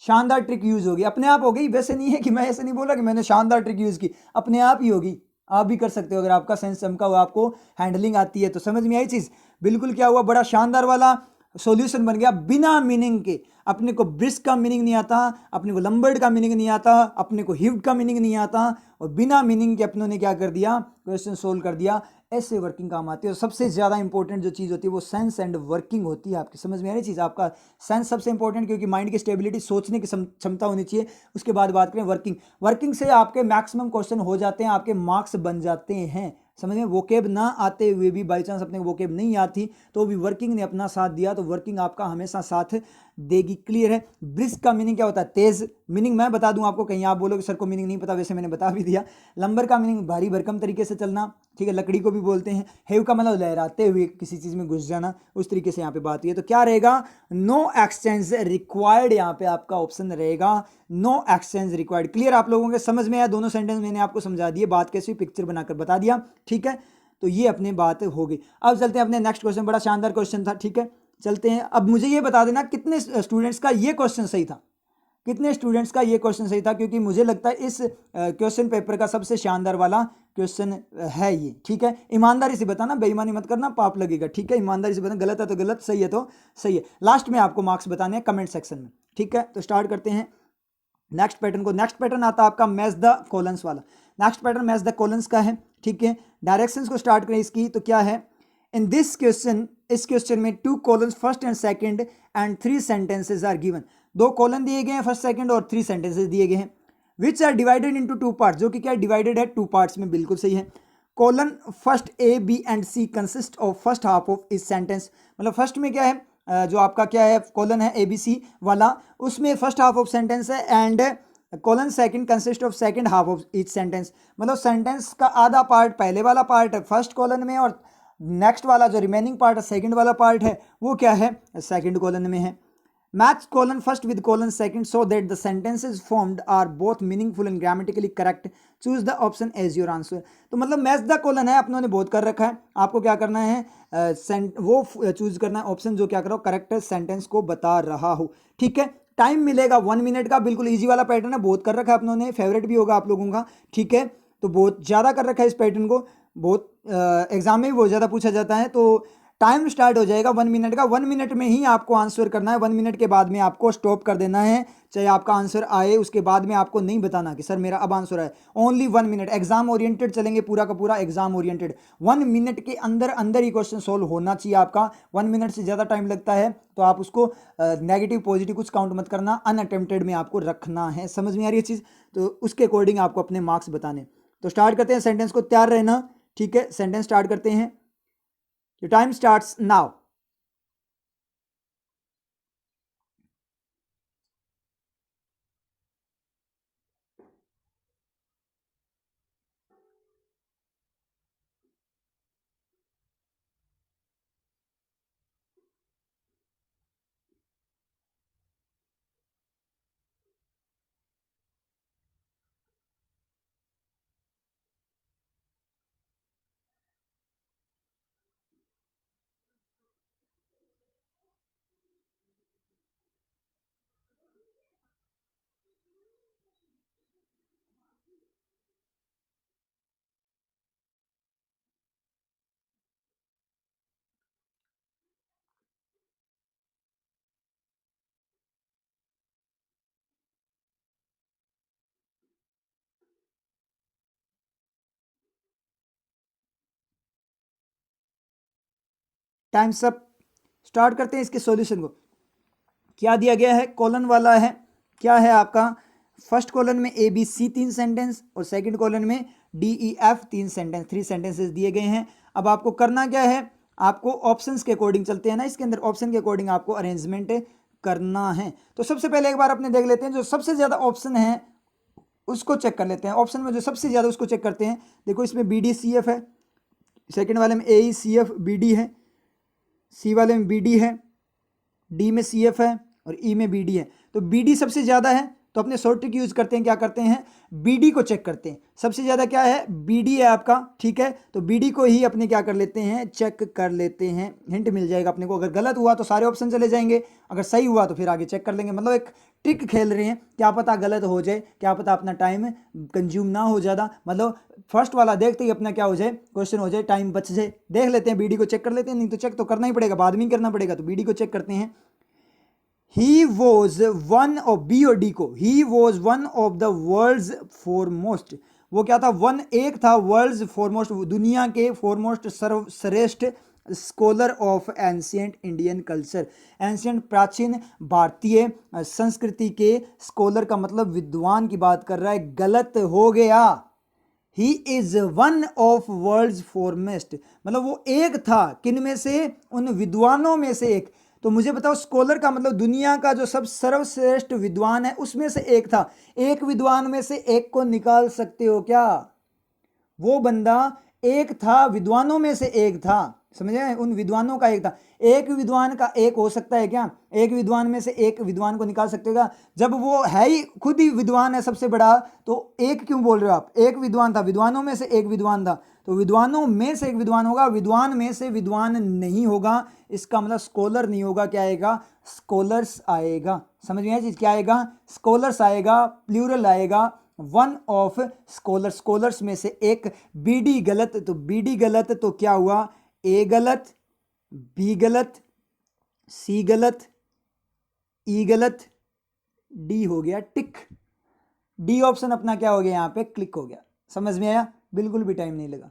शानदार ट्रिक यूज होगी, अपने आप हो गई, वैसे नहीं है कि मैं ऐसे नहीं बोला कि मैंने शानदार ट्रिक यूज की, अपने आप ही होगी, आप भी कर सकते हो, अगर आपका सेंस चमका हुआ, आपको हैंडलिंग आती है तो। समझ में आई चीज, बिल्कुल क्या हुआ, बड़ा शानदार वाला सॉल्यूशन बन गया बिना मीनिंग के, अपने को ब्रिस्क का मीनिंग नहीं आता, अपने को लंबर्ड का मीनिंग नहीं आता, अपने को हिव्ड का मीनिंग नहीं आता, और बिना मीनिंग के अपनों ने क्या कर दिया, क्वेश्चन सोल्व कर दिया। ऐसे वर्किंग काम आती है, और सबसे ज़्यादा इंपॉर्टेंट जो चीज़ होती है वो सेंस एंड वर्किंग होती है आपकी, समझ में आ रही चीज़, आपका सेंस सबसे इंपॉर्टेंट, क्योंकि माइंड की स्टेबिलिटी, सोचने की क्षमता होनी चाहिए। उसके बाद बात करें वर्किंग से आपके मैक्सिमम क्वेश्चन हो जाते हैं, आपके मार्क्स बन जाते हैं, समझ में। वोकेब ना आते हुए भी, बाई चांस अपने वोकेब नहीं आती तो भी वर्किंग ने अपना साथ दिया, तो वर्किंग आपका हमेशा साथ देगी। क्लियर है। ब्रिस्क का मीनिंग क्या होता है, तेज। मीनिंग मैं बता दूं आपको, कहीं आप बोलोगे सर को मीनिंग नहीं पता, वैसे मैंने बता भी दिया। लंबर का मीनिंग भारी भरकम तरीके से चलना, ठीक है, लकड़ी को भी बोलते हैं। हेव का मतलब लहराते हुए किसी चीज में घुस जाना, उस तरीके से यहाँ पे बात हुई है। तो क्या रहेगा, नो एक्सचेंज रिक्वायर्ड, यहाँ पे आपका ऑप्शन रहेगा नो एक्सचेंज रिक्वायर्ड। क्लियर आप लोगों के समझ में आया, दोनों सेंटेंस मैंने आपको समझा दिए, बात कैसी पिक्चर बनाकर बता दिया, ठीक है। तो ये अपनी बात हो गई। अब चलते हैं अपने नेक्स्ट क्वेश्चन, बड़ा शानदार क्वेश्चन था, ठीक है, चलते हैं। अब मुझे ये बता देना कितने स्टूडेंट्स का ये क्वेश्चन सही था, कितने स्टूडेंट्स का ये क्वेश्चन सही था, क्योंकि मुझे लगता है इस क्वेश्चन पेपर का सबसे शानदार वाला क्वेश्चन है ये, ठीक है। ईमानदारी से बताना, बेईमानी मत करना, पाप लगेगा, ठीक है। ईमानदारी से बताना, गलत है तो गलत, सही है तो सही है। लास्ट में आपको मार्क्स बताने हैं कमेंट सेक्शन में, ठीक है। तो स्टार्ट करते हैं नेक्स्ट पैटर्न को। नेक्स्ट पैटर्न आता है आपका मैच द कॉलम्स वाला। Next pattern match the columns का है, ठीक है। डायरेक्शंस को स्टार्ट करें इसकी, तो क्या है, इन दिस क्वेश्चन, इस क्वेश्चन में 2 columns first and second and 3 sentences are given. 2 column दिए गए हैं, फर्स्ट सेकंड, और 3 सेंटेंसेस दिए गए हैं, which are divided into 2 parts, जो कि क्या डिवाइडेड है 2 पार्ट्स में, बिल्कुल सही है। Column first A B and C consist of first half of इस सेंटेंस, मतलब फर्स्ट में क्या है, जो आपका क्या है, कॉलन है ए बी सी वाला, उसमें फर्स्ट हाफ ऑफ सेंटेंस है, and colon second consist of second half of each sentence, मतलब सेंटेंस का आधा पार्ट, पहले वाला पार्ट है फर्स्ट कॉलन में, और नेक्स्ट वाला जो रिमेनिंग पार्ट है, सेकंड वाला पार्ट है, वो क्या है, सेकंड कॉलन में है। Match column first with column second so that the sentences formed are both meaningful and grammatically correct, choose the option as your answer. तो मतलब मैच द कोलन है अपनों ने बहुत कर रखा है, आपको क्या करना है वो चूज करना है ऑप्शन जो क्या करो करेक्ट सेंटेंस को बता रहा हो। ठीक है, टाइम मिलेगा 1 मिनट का, बिल्कुल इजी वाला पैटर्न है, बहुत कर रखा है अपनों ने, फेवरेट भी होगा आप लोगों का। ठीक है, तो बहुत ज़्यादा कर रखा है इस पैटर्न को, बहुत एग्जाम में भी बहुत ज़्यादा पूछा जाता है। तो टाइम स्टार्ट हो जाएगा 1 मिनट का, 1 मिनट में ही आपको आंसर करना है, 1 मिनट के बाद में आपको स्टॉप कर देना है, चाहे आपका आंसर आए उसके बाद में आपको नहीं बताना कि सर मेरा अब आंसर आए, ओनली 1 मिनट। एग्जाम ओरिएंटेड चलेंगे, पूरा का पूरा एग्जाम ओरिएंटेड, 1 मिनट के अंदर अंदर ही क्वेश्चन सोल्व होना चाहिए आपका। 1 मिनट से ज़्यादा टाइम लगता है तो आप उसको नेगेटिव पॉजिटिव कुछ काउंट मत करना, अनअटेम्प्टेड में आपको रखना है। समझ में आ रही है चीज़? तो उसके अकॉर्डिंग आपको अपने मार्क्स बताने। तो स्टार्ट करते हैं, सेंटेंस को तैयार रहना। ठीक है, सेंटेंस स्टार्ट करते हैं, time starts now. Times up. Start करते हैं इसके सॉल्यूशन को। क्या दिया गया है, कॉलन वाला है, क्या है आपका, फर्स्ट कॉलन में ए बी सी 3 सेंटेंस और सेकंड कॉलन में D E F 3 sentence, 3 sentences दिए गए हैं। अब आपको करना क्या है, आपको ऑप्शंस के अकॉर्डिंग चलते हैं ना, इसके अंदर ऑप्शन के अकॉर्डिंग आपको अरेंजमेंट करना है। तो सबसे पहले एक बार अपने देख लेते हैं, जो सबसे ज़्यादा ऑप्शन है उसको चेक कर लेते हैं। ऑप्शन में जो सबसे ज़्यादा उसको चेक करते हैं। देखो इसमें बी डी सी एफ है, सेकेंड वाले में ए ई सी एफ बी डी है, सी वाले में बी डी है, डी में सी एफ है और ई में बी डी है। तो बी डी सबसे ज़्यादा है, तो अपने शॉर्ट ट्रिक यूज़ करते हैं, क्या करते हैं, बी डी को चेक करते हैं। सबसे ज़्यादा क्या है, बी डी है आपका। ठीक है, तो बी डी को ही अपने क्या कर लेते हैं, चेक कर लेते हैं। हिंट मिल जाएगा अपने को, अगर गलत हुआ तो सारे ऑप्शन चले जाएंगे, अगर सही हुआ तो फिर आगे चेक कर लेंगे। मतलब एक ट्रिक खेल रहे हैं, क्या पता गलत हो जाए, क्या पता अपना टाइम कंज्यूम ना हो ज़्यादा, मतलब फर्स्ट वाला देखते ही अपना क्या हो जाए, क्वेश्चन हो जाए, टाइम बच जाए। देख लेते हैं, बी डी को चेक कर लेते हैं, नहीं तो चेक तो करना ही पड़ेगा, बाद में ही करना पड़ेगा। तो बी डी को चेक करते हैं। He was one of, B और डी को, he was one of the world's foremost, वो क्या था, वन एक था, वर्ल्ड्स फॉरमोस्ट दुनिया के फॉरमोस्ट सर्वश्रेष्ठ scholar of ancient Indian culture, ancient प्राचीन भारतीय संस्कृति के स्कॉलर का मतलब विद्वान की बात कर रहा है, गलत हो गया। He is one of world's foremost, मतलब वो एक था, किन में से, उन विद्वानों में से एक। तो मुझे बताओ, स्कॉलर का मतलब दुनिया का जो सब सर्वश्रेष्ठ विद्वान है उसमें से एक था। एक विद्वान में से एक को निकाल सकते हो क्या, वो बंदा एक था, विद्वानों में से एक था, समझे, उन विद्वानों का एक था। एक विद्वान का एक हो सकता है क्या, एक विद्वान में से एक विद्वान को निकाल सकते हो क्या, जब वो है ही खुद ही विद्वान है सबसे बड़ा, तो एक क्यों बोल रहे हो आप, एक विद्वान था, विद्वानों में से एक विद्वान था, तो विद्वानों में से एक विद्वान होगा, विद्वान में से विद्वान नहीं होगा, इसका मतलब स्कॉलर नहीं होगा, क्या आएगा, स्कॉलर्स आएगा। समझ में आया चीज, क्या आएगा, स्कॉलर्स आएगा, प्लूरल आएगा, वन ऑफ स्कॉलर्स, स्कॉलर्स में से एक। बी डी गलत, तो बी डी गलत, तो क्या हुआ, ए गलत, बी गलत, सी गलत, ई गलत, डी हो गया टिक, डी ऑप्शन अपना क्या हो गया, यहाँ पे क्लिक हो गया। समझ में आया, बिल्कुल भी टाइम नहीं लगा,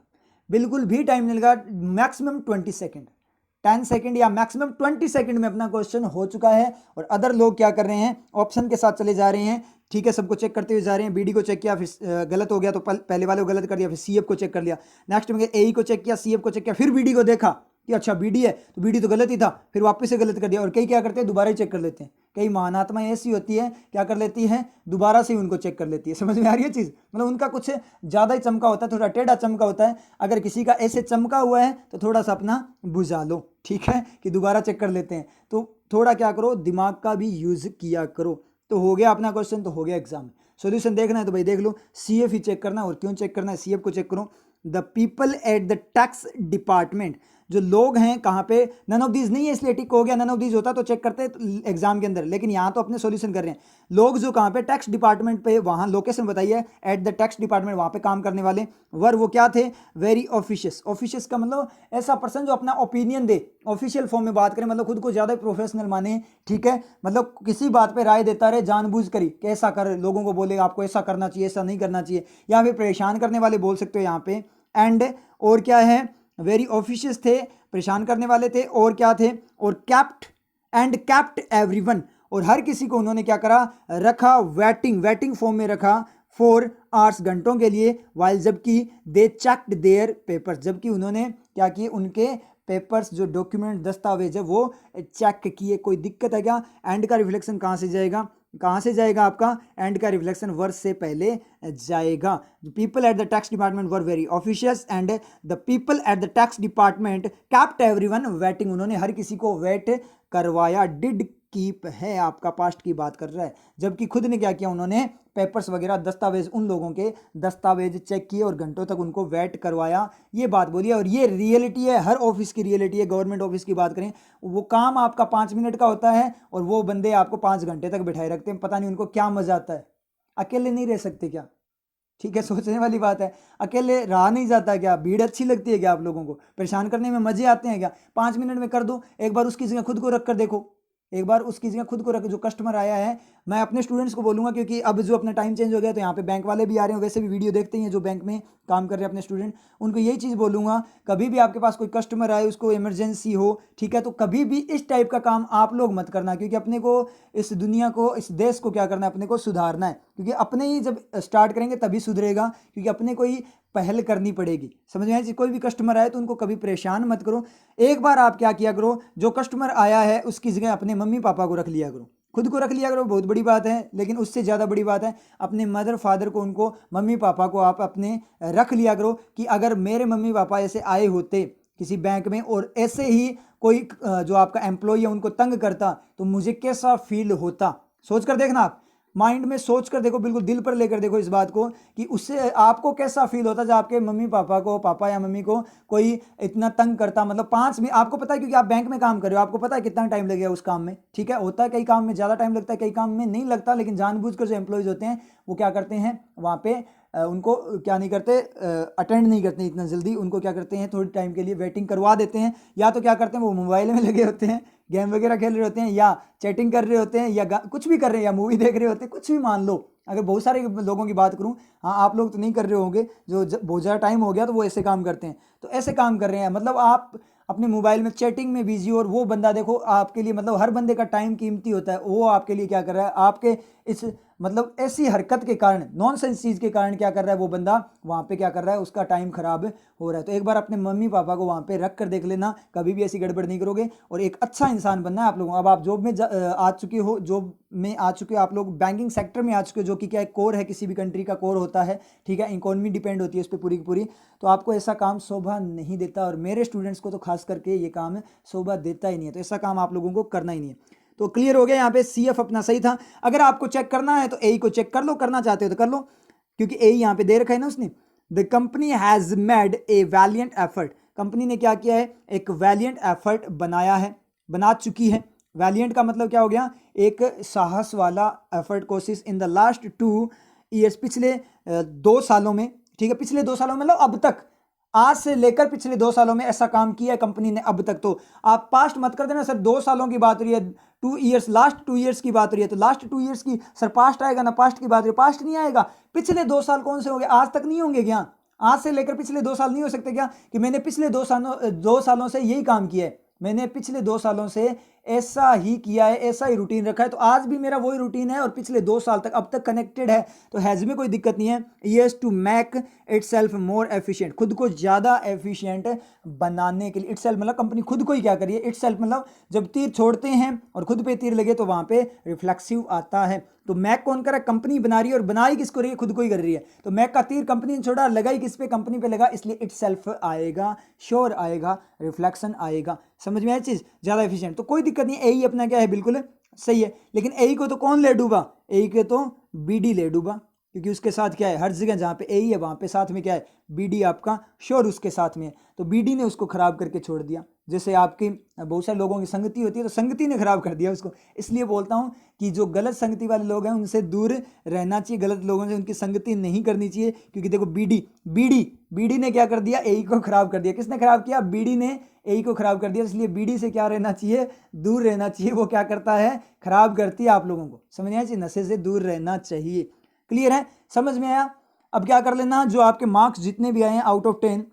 बिल्कुल भी टाइम नहीं लगा, मैक्सिमम 20 सेकेंड, 10 सेकेंड या मैक्सिमम 20 सेकेंड में अपना क्वेश्चन हो चुका है। और अदर लोग क्या कर रहे हैं, ऑप्शन के साथ चले जा रहे हैं। ठीक है, सबको चेक करते हुए जा रहे हैं, बीडी को चेक किया, फिर गलत हो गया तो पहले वाले को गलत कर दिया, फिर सीएफ को चेक कर लिया, नेक्स्ट में ए को चेक किया, सीएफ को चेक किया, फिर बीडी को देखा कि अच्छा बीडी है, तो बीडी तो गलत ही था, फिर वापस से गलत कर दिया। और कई क्या करते हैं, दोबारा ही चेक कर लेते हैं। कई महानात्मा ऐसी होती है, क्या कर लेती है, दोबारा से ही उनको चेक कर लेती है। समझ में आ रही है चीज़, मतलब उनका कुछ ज़्यादा ही चमका होता है, थोड़ा टेढ़ा चमका होता है। अगर किसी का ऐसे चमका हुआ है तो थोड़ा सा अपना बुझा लो, ठीक है, कि दोबारा चेक कर लेते हैं। तो थोड़ा क्या करो, दिमाग का भी यूज किया करो। तो हो गया अपना क्वेश्चन, तो हो गया एग्जाम। सॉल्यूशन देखना है तो भाई देख लो, CF ही चेक करना है। और क्यों चेक करना है, CF को चेक करो। The people at the tax department, जो लोग हैं कहाँ पे, नन ऑफ दीज नहीं है इसलिए टिक हो गया, नन ऑफ दीज होता तो चेक करते एग्जाम के अंदर, लेकिन यहाँ तो अपने सॉल्यूशन कर रहे हैं। लोग जो कहाँ पे, टैक्स डिपार्टमेंट पे, वहाँ लोकेशन बताइए, एट द टैक्स डिपार्टमेंट, वहाँ पे काम करने वाले वर वो क्या थे, वेरी ऑफिशियस। ऑफिशियस का मतलब ऐसा पर्सन जो अपना ओपिनियन दे, ऑफिशियल फॉर्म में बात करें, मतलब खुद को ज़्यादा प्रोफेशनल माने, ठीक है, मतलब किसी बात पे राय देता रहे जानबूझ कर ही, कि ऐसा कर, लोगों को बोले आपको ऐसा करना चाहिए, ऐसा नहीं करना चाहिए, या फिर परेशान करने वाले बोल सकते हो यहाँ पे। एंड और क्या है, वेरी ऑफिशियस थे, परेशान करने वाले थे, और क्या थे, और कैप्ट एवरीवन, और हर किसी को उन्होंने क्या करा, रखा, वेटिंग फॉर्म में रखा, 4 आवर्स, घंटों के लिए, वाइल, जबकि दे चेक्ड देयर पेपर्स, जबकि उन्होंने क्या किए, उनके पेपर्स, जो डॉक्यूमेंट, दस्तावेज है, वो चेक किए। कोई दिक्कत है क्या? एंड का रिफ्लेक्शन कहाँ से जाएगा, आपका एंड का रिफ्लेक्शन वर्ड से पहले जाएगा। People at the tax department were very officious and the people at the tax department kept everyone waiting, उन्होंने हर किसी को वेट करवाया। डिड कीप है आपका पास्ट की बात कर रहा है, जबकि खुद ने क्या किया, उन्होंने पेपर्स वगैरह, दस्तावेज, उन लोगों के दस्तावेज चेक किए और घंटों तक उनको वेट करवाया। ये बात बोली, और ये रियलिटी है, हर ऑफिस की रियलिटी है। गवर्नमेंट ऑफिस की बात करें, वो काम आपका 5 मिनट का होता है और वो बंदे आपको 5 घंटे तक बिठाए रखते हैं। पता नहीं उनको क्या मजा आता है। अकेले नहीं रह सकते क्या? ठीक है, सोचने वाली बात है। अकेले रहा नहीं जाता क्या? भीड़ अच्छी लगती है क्या? आप लोगों को परेशान करने में मजे आते हैं क्या? 5 मिनट में कर दो। एक बार उसकी जगह खुद को रख कर देखो, एक बार उसकी जगह खुद को रख, जो कस्टमर आया है, मैं अपने स्टूडेंट्स को बोलूँगा, क्योंकि अब जो अपना टाइम चेंज हो गया, तो यहाँ पे बैंक वाले भी आ रहे हैं, वैसे भी वीडियो देखते हैं जो बैंक में काम कर रहे हैं अपने स्टूडेंट, उनको यही चीज़ बोलूँगा, कभी भी आपके पास कोई कस्टमर आए, उसको इमरजेंसी हो, ठीक है, तो कभी भी इस टाइप का काम आप लोग मत करना, क्योंकि अपने को इस दुनिया को, इस देश को क्या करना है, अपने को सुधारना है। क्योंकि अपने ही जब स्टार्ट करेंगे तभी सुधरेगा, क्योंकि अपने को ही पहल करनी पड़ेगी। समझ में आए? कोई भी कस्टमर आए तो उनको कभी परेशान मत करो। एक बार आप क्या किया करो, जो कस्टमर आया है उसकी जगह अपने मम्मी पापा को रख लिया करो, खुद को रख लिया करो, बहुत बड़ी बात है। लेकिन उससे ज़्यादा बड़ी बात है, अपने मदर फादर को, उनको, मम्मी पापा को आप अपने रख लिया करो, कि अगर मेरे मम्मी पापा ऐसे आए होते किसी बैंक में और ऐसे ही कोई जो आपका एम्प्लॉय है उनको तंग करता, तो मुझे कैसा फील होता। सोच कर देखना, आप माइंड में सोच कर देखो, बिल्कुल दिल पर लेकर देखो इस बात को, कि उससे आपको कैसा फील होता जब आपके मम्मी पापा को, पापा या मम्मी को कोई इतना तंग करता। मतलब 5 मिनट, आपको पता है, क्योंकि आप बैंक में काम कर रहे हो, आपको पता है कितना टाइम लगेगा उस काम में, ठीक है। होता है कई काम में ज़्यादा टाइम लगता है, कई काम में नहीं लगता, लेकिन जानबूझकर जो एम्प्लॉयज़ होते हैं वो क्या करते हैं, वहाँ पे उनको क्या नहीं करते, अटेंड नहीं करते इतना जल्दी, उनको क्या करते हैं, थोड़ी टाइम के लिए वेटिंग करवा देते हैं। या तो क्या करते हैं, वो मोबाइल में लगे होते हैं, गेम वगैरह खेल रहे होते हैं, या चैटिंग कर रहे होते हैं, या कुछ भी कर रहे हैं, या मूवी देख रहे होते हैं, कुछ भी मान लो। अगर बहुत सारे लोगों की बात करूं, हाँ आप लोग तो नहीं कर रहे होंगे, जो बहुत ज़्यादा टाइम हो गया तो वो ऐसे काम करते हैं, तो ऐसे काम कर रहे हैं, मतलब आप अपने मोबाइल में चैटिंग में बिजी हो, और वो बंदा देखो आपके लिए, मतलब हर बंदे का टाइम कीमती होता है, वो आपके लिए क्या कर रहा है, आपके इस मतलब ऐसी हरकत के कारण, नॉनसेंस चीज़ के कारण क्या कर रहा है वो बंदा, वहाँ पे क्या कर रहा है, उसका टाइम खराब हो रहा है। तो एक बार अपने मम्मी पापा को वहाँ पे रख कर देख लेना, कभी भी ऐसी गड़बड़ नहीं करोगे, और एक अच्छा इंसान बनना है आप लोगों को। अब आप जॉब में आ चुके हो, जॉब में आ चुके हो, आप लोग बैंकिंग सेक्टर में आ चुके हो, जो कि क्या है, कोर है, किसी भी कंट्री का कोर होता है, ठीक है, इकोनॉमी डिपेंड होती है उस पर पूरी की पूरी। तो आपको ऐसा काम शोभा नहीं देता, और मेरे स्टूडेंट्स को तो खास करके ये काम शोभा देता ही नहीं है, तो ऐसा काम आप लोगों को करना ही नहीं है। तो क्लियर हो गया, यहाँ पे CF अपना सही था। अगर आपको चेक करना है तो ए को चेक कर लो, करना चाहते हो तो कर लो, क्योंकि ए यहाँ पे दे रखा है ना उसने। The company has made a valiant effort, company ने क्या किया है, एक वैलियंट एफर्ट बनाया है, बना चुकी है। वैलियंट का मतलब क्या हो गया, एक साहस वाला एफर्ट, कोशिश, इन द लास्ट 2 ईयर्स, पिछले 2 सालों में, ठीक है, पिछले 2 सालों में, मतलब अब तक, आज से लेकर पिछले 2 सालों में ऐसा काम किया है कंपनी ने अब तक। तो आप पास्ट मत कर देना सर, 2 सालों की बात हो रही है, 2 ईयर्स, लास्ट 2 ईयर्स की बात हो रही है, तो लास्ट 2 ईयर्स की सर पास्ट आएगा ना, पास्ट की बात हो रही है, पास्ट नहीं आएगा। पिछले 2 साल कौन से हो गए, आज तक नहीं होंगे क्या? आज से लेकर पिछले 2 साल नहीं हो सकते क्या, कि मैंने पिछले 2 सालों से यही काम किया है, मैंने पिछले 2 सालों से ऐसा ही किया है, ऐसा ही रूटीन रखा है, तो आज भी मेरा वही रूटीन है, और पिछले 2 साल तक अब तक कनेक्टेड है, तो हैज़ में कोई दिक्कत नहीं है। Yes to make itself more efficient, खुद को ज़्यादा एफिशिएंट बनाने के लिए। इटसेल्फ मतलब कंपनी खुद को ही क्या करिए, इटसेल्फ मतलब जब तीर छोड़ते हैं और खुद पे तीर लगे तो वहाँ पे रिफ्लेक्सिव आता है। तो मैक कौन कर रहा है, कंपनी बना रही है, और बनाई किसको रही है, खुद को ही कर रही है। तो मैक का तीर कंपनी ने छोड़ा, लगा ही किस पे, कंपनी पे लगा, इसलिए इटसेल्फ आएगा, श्योर आएगा, रिफ्लेक्शन आएगा। समझ में आया चीज़, ज़्यादा एफिशिएंट। तो कोई दिक्कत नहीं, ए ही अपना क्या है, बिल्कुल सही है। लेकिन ए को तो कौन ले डूबा, ए के तो बी डी ले डूबा, क्योंकि उसके साथ क्या है, हर जगह जहाँ पे ए ही है वहाँ पे साथ में क्या है, बी डी आपका श्योर उसके साथ में है। तो बी डी ने उसको खराब करके छोड़ दिया। जैसे आपकी बहुत सारे लोगों की संगति होती है, तो संगति ने खराब कर दिया उसको। इसलिए बोलता हूँ कि जो गलत संगति वाले लोग हैं उनसे दूर रहना चाहिए, गलत लोगों से उनकी संगति नहीं करनी चाहिए। क्योंकि देखो बीडी ने क्या कर दिया, ए को खराब कर दिया। किसने खराब किया, बीडी ने ए को खराब कर दिया। इसलिए बीडी से क्या रहना चाहिए, दूर रहना चाहिए। वो क्या करता है, खराब करती है आप लोगों को, समझ आया चाहिए, नशे से दूर रहना चाहिए। क्लियर है, समझ में आया। अब क्या कर लेना, जो आपके मार्क्स जितने भी आए हैं आउट ऑफ 10,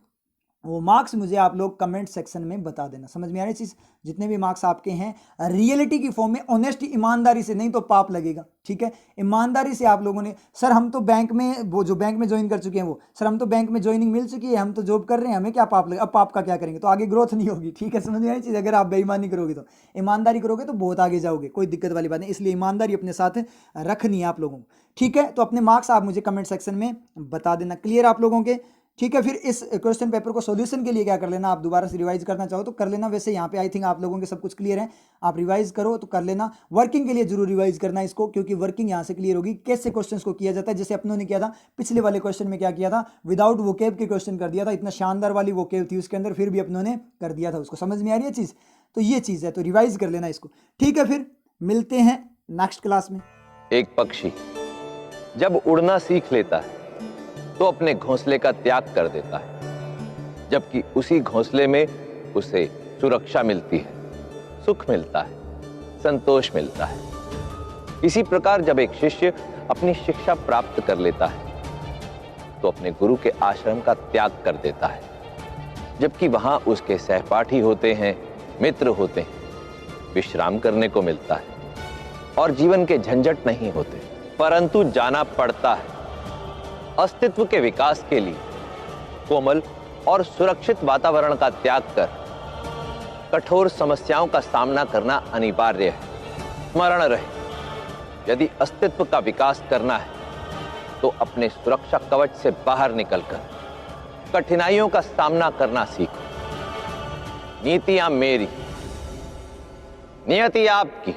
वो मार्क्स मुझे आप लोग कमेंट सेक्शन में बता देना। समझ में आ रही चीज़, जितने भी मार्क्स आपके हैं रियलिटी की फॉर्म में, ऑनेस्टी, ईमानदारी से, नहीं तो पाप लगेगा। ठीक है, ईमानदारी से आप लोगों ने, सर हम तो बैंक में, वो जो बैंक में ज्वाइन कर चुके हैं वो, सर हम तो बैंक में ज्वाइनिंग मिल चुकी है, हम तो जॉब कर रहे हैं, हमें क्या पाप लगेगा। अब पाप का क्या करेंगे, तो आगे ग्रोथ नहीं होगी। ठीक है, समझ में आ रही चीज़। अगर आप बेईमानी करोगे तो, ईमानदारी करोगे तो बहुत आगे जाओगे, कोई दिक्कत वाली बात नहीं। इसलिए ईमानदारी अपने साथ रखनी है आप लोगों को। ठीक है, तो अपने मार्क्स आप मुझे कमेंट सेक्शन में बता देना। क्लियर आप लोगों के। ठीक है, फिर इस क्वेश्चन पेपर को सॉल्यूशन के लिए क्या कर लेना, आप दोबारा से रिवाइज करना चाहो तो कर लेना। वैसे यहाँ पे आई थिंक आप लोगों के सब कुछ क्लियर है, आप रिवाइज करो तो कर लेना। वर्किंग के लिए जरूर रिवाइज करना इसको, क्योंकि वर्किंग यहाँ से क्लियर होगी कैसे क्वेश्चंस को किया जाता है। जैसे अपनों ने किया था पिछले वाले क्वेश्चन में, क्या किया था, विदाउट वोकेब के क्वेश्चन कर दिया था। इतना शानदार वाली वोकेब थी उसके अंदर, फिर भी अपनों ने कर दिया था उसको। समझ में आ रही है चीज़, तो ये चीज़ है, तो रिवाइज कर लेना इसको। ठीक है, फिर मिलते हैं नेक्स्ट क्लास में। एक पक्षी जब उड़ना सीख लेता है तो अपने घोंसले का त्याग कर देता है, जबकि उसी घोंसले में उसे सुरक्षा मिलती है, सुख मिलता है, संतोष मिलता है। इसी प्रकार जब एक शिष्य अपनी शिक्षा प्राप्त कर लेता है तो अपने गुरु के आश्रम का त्याग कर देता है, जबकि वहां उसके सहपाठी होते हैं, मित्र होते हैं, विश्राम करने को मिलता है और जीवन के झंझट नहीं होते। परंतु जाना पड़ता है। अस्तित्व के विकास के लिए कोमल और सुरक्षित वातावरण का त्याग कर कठोर समस्याओं का सामना करना अनिवार्य है। स्मरण रहे, यदि अस्तित्व का विकास करना है तो अपने सुरक्षा कवच से बाहर निकलकर कठिनाइयों का सामना करना सीखो। नीतियां मेरी, नियति आपकी।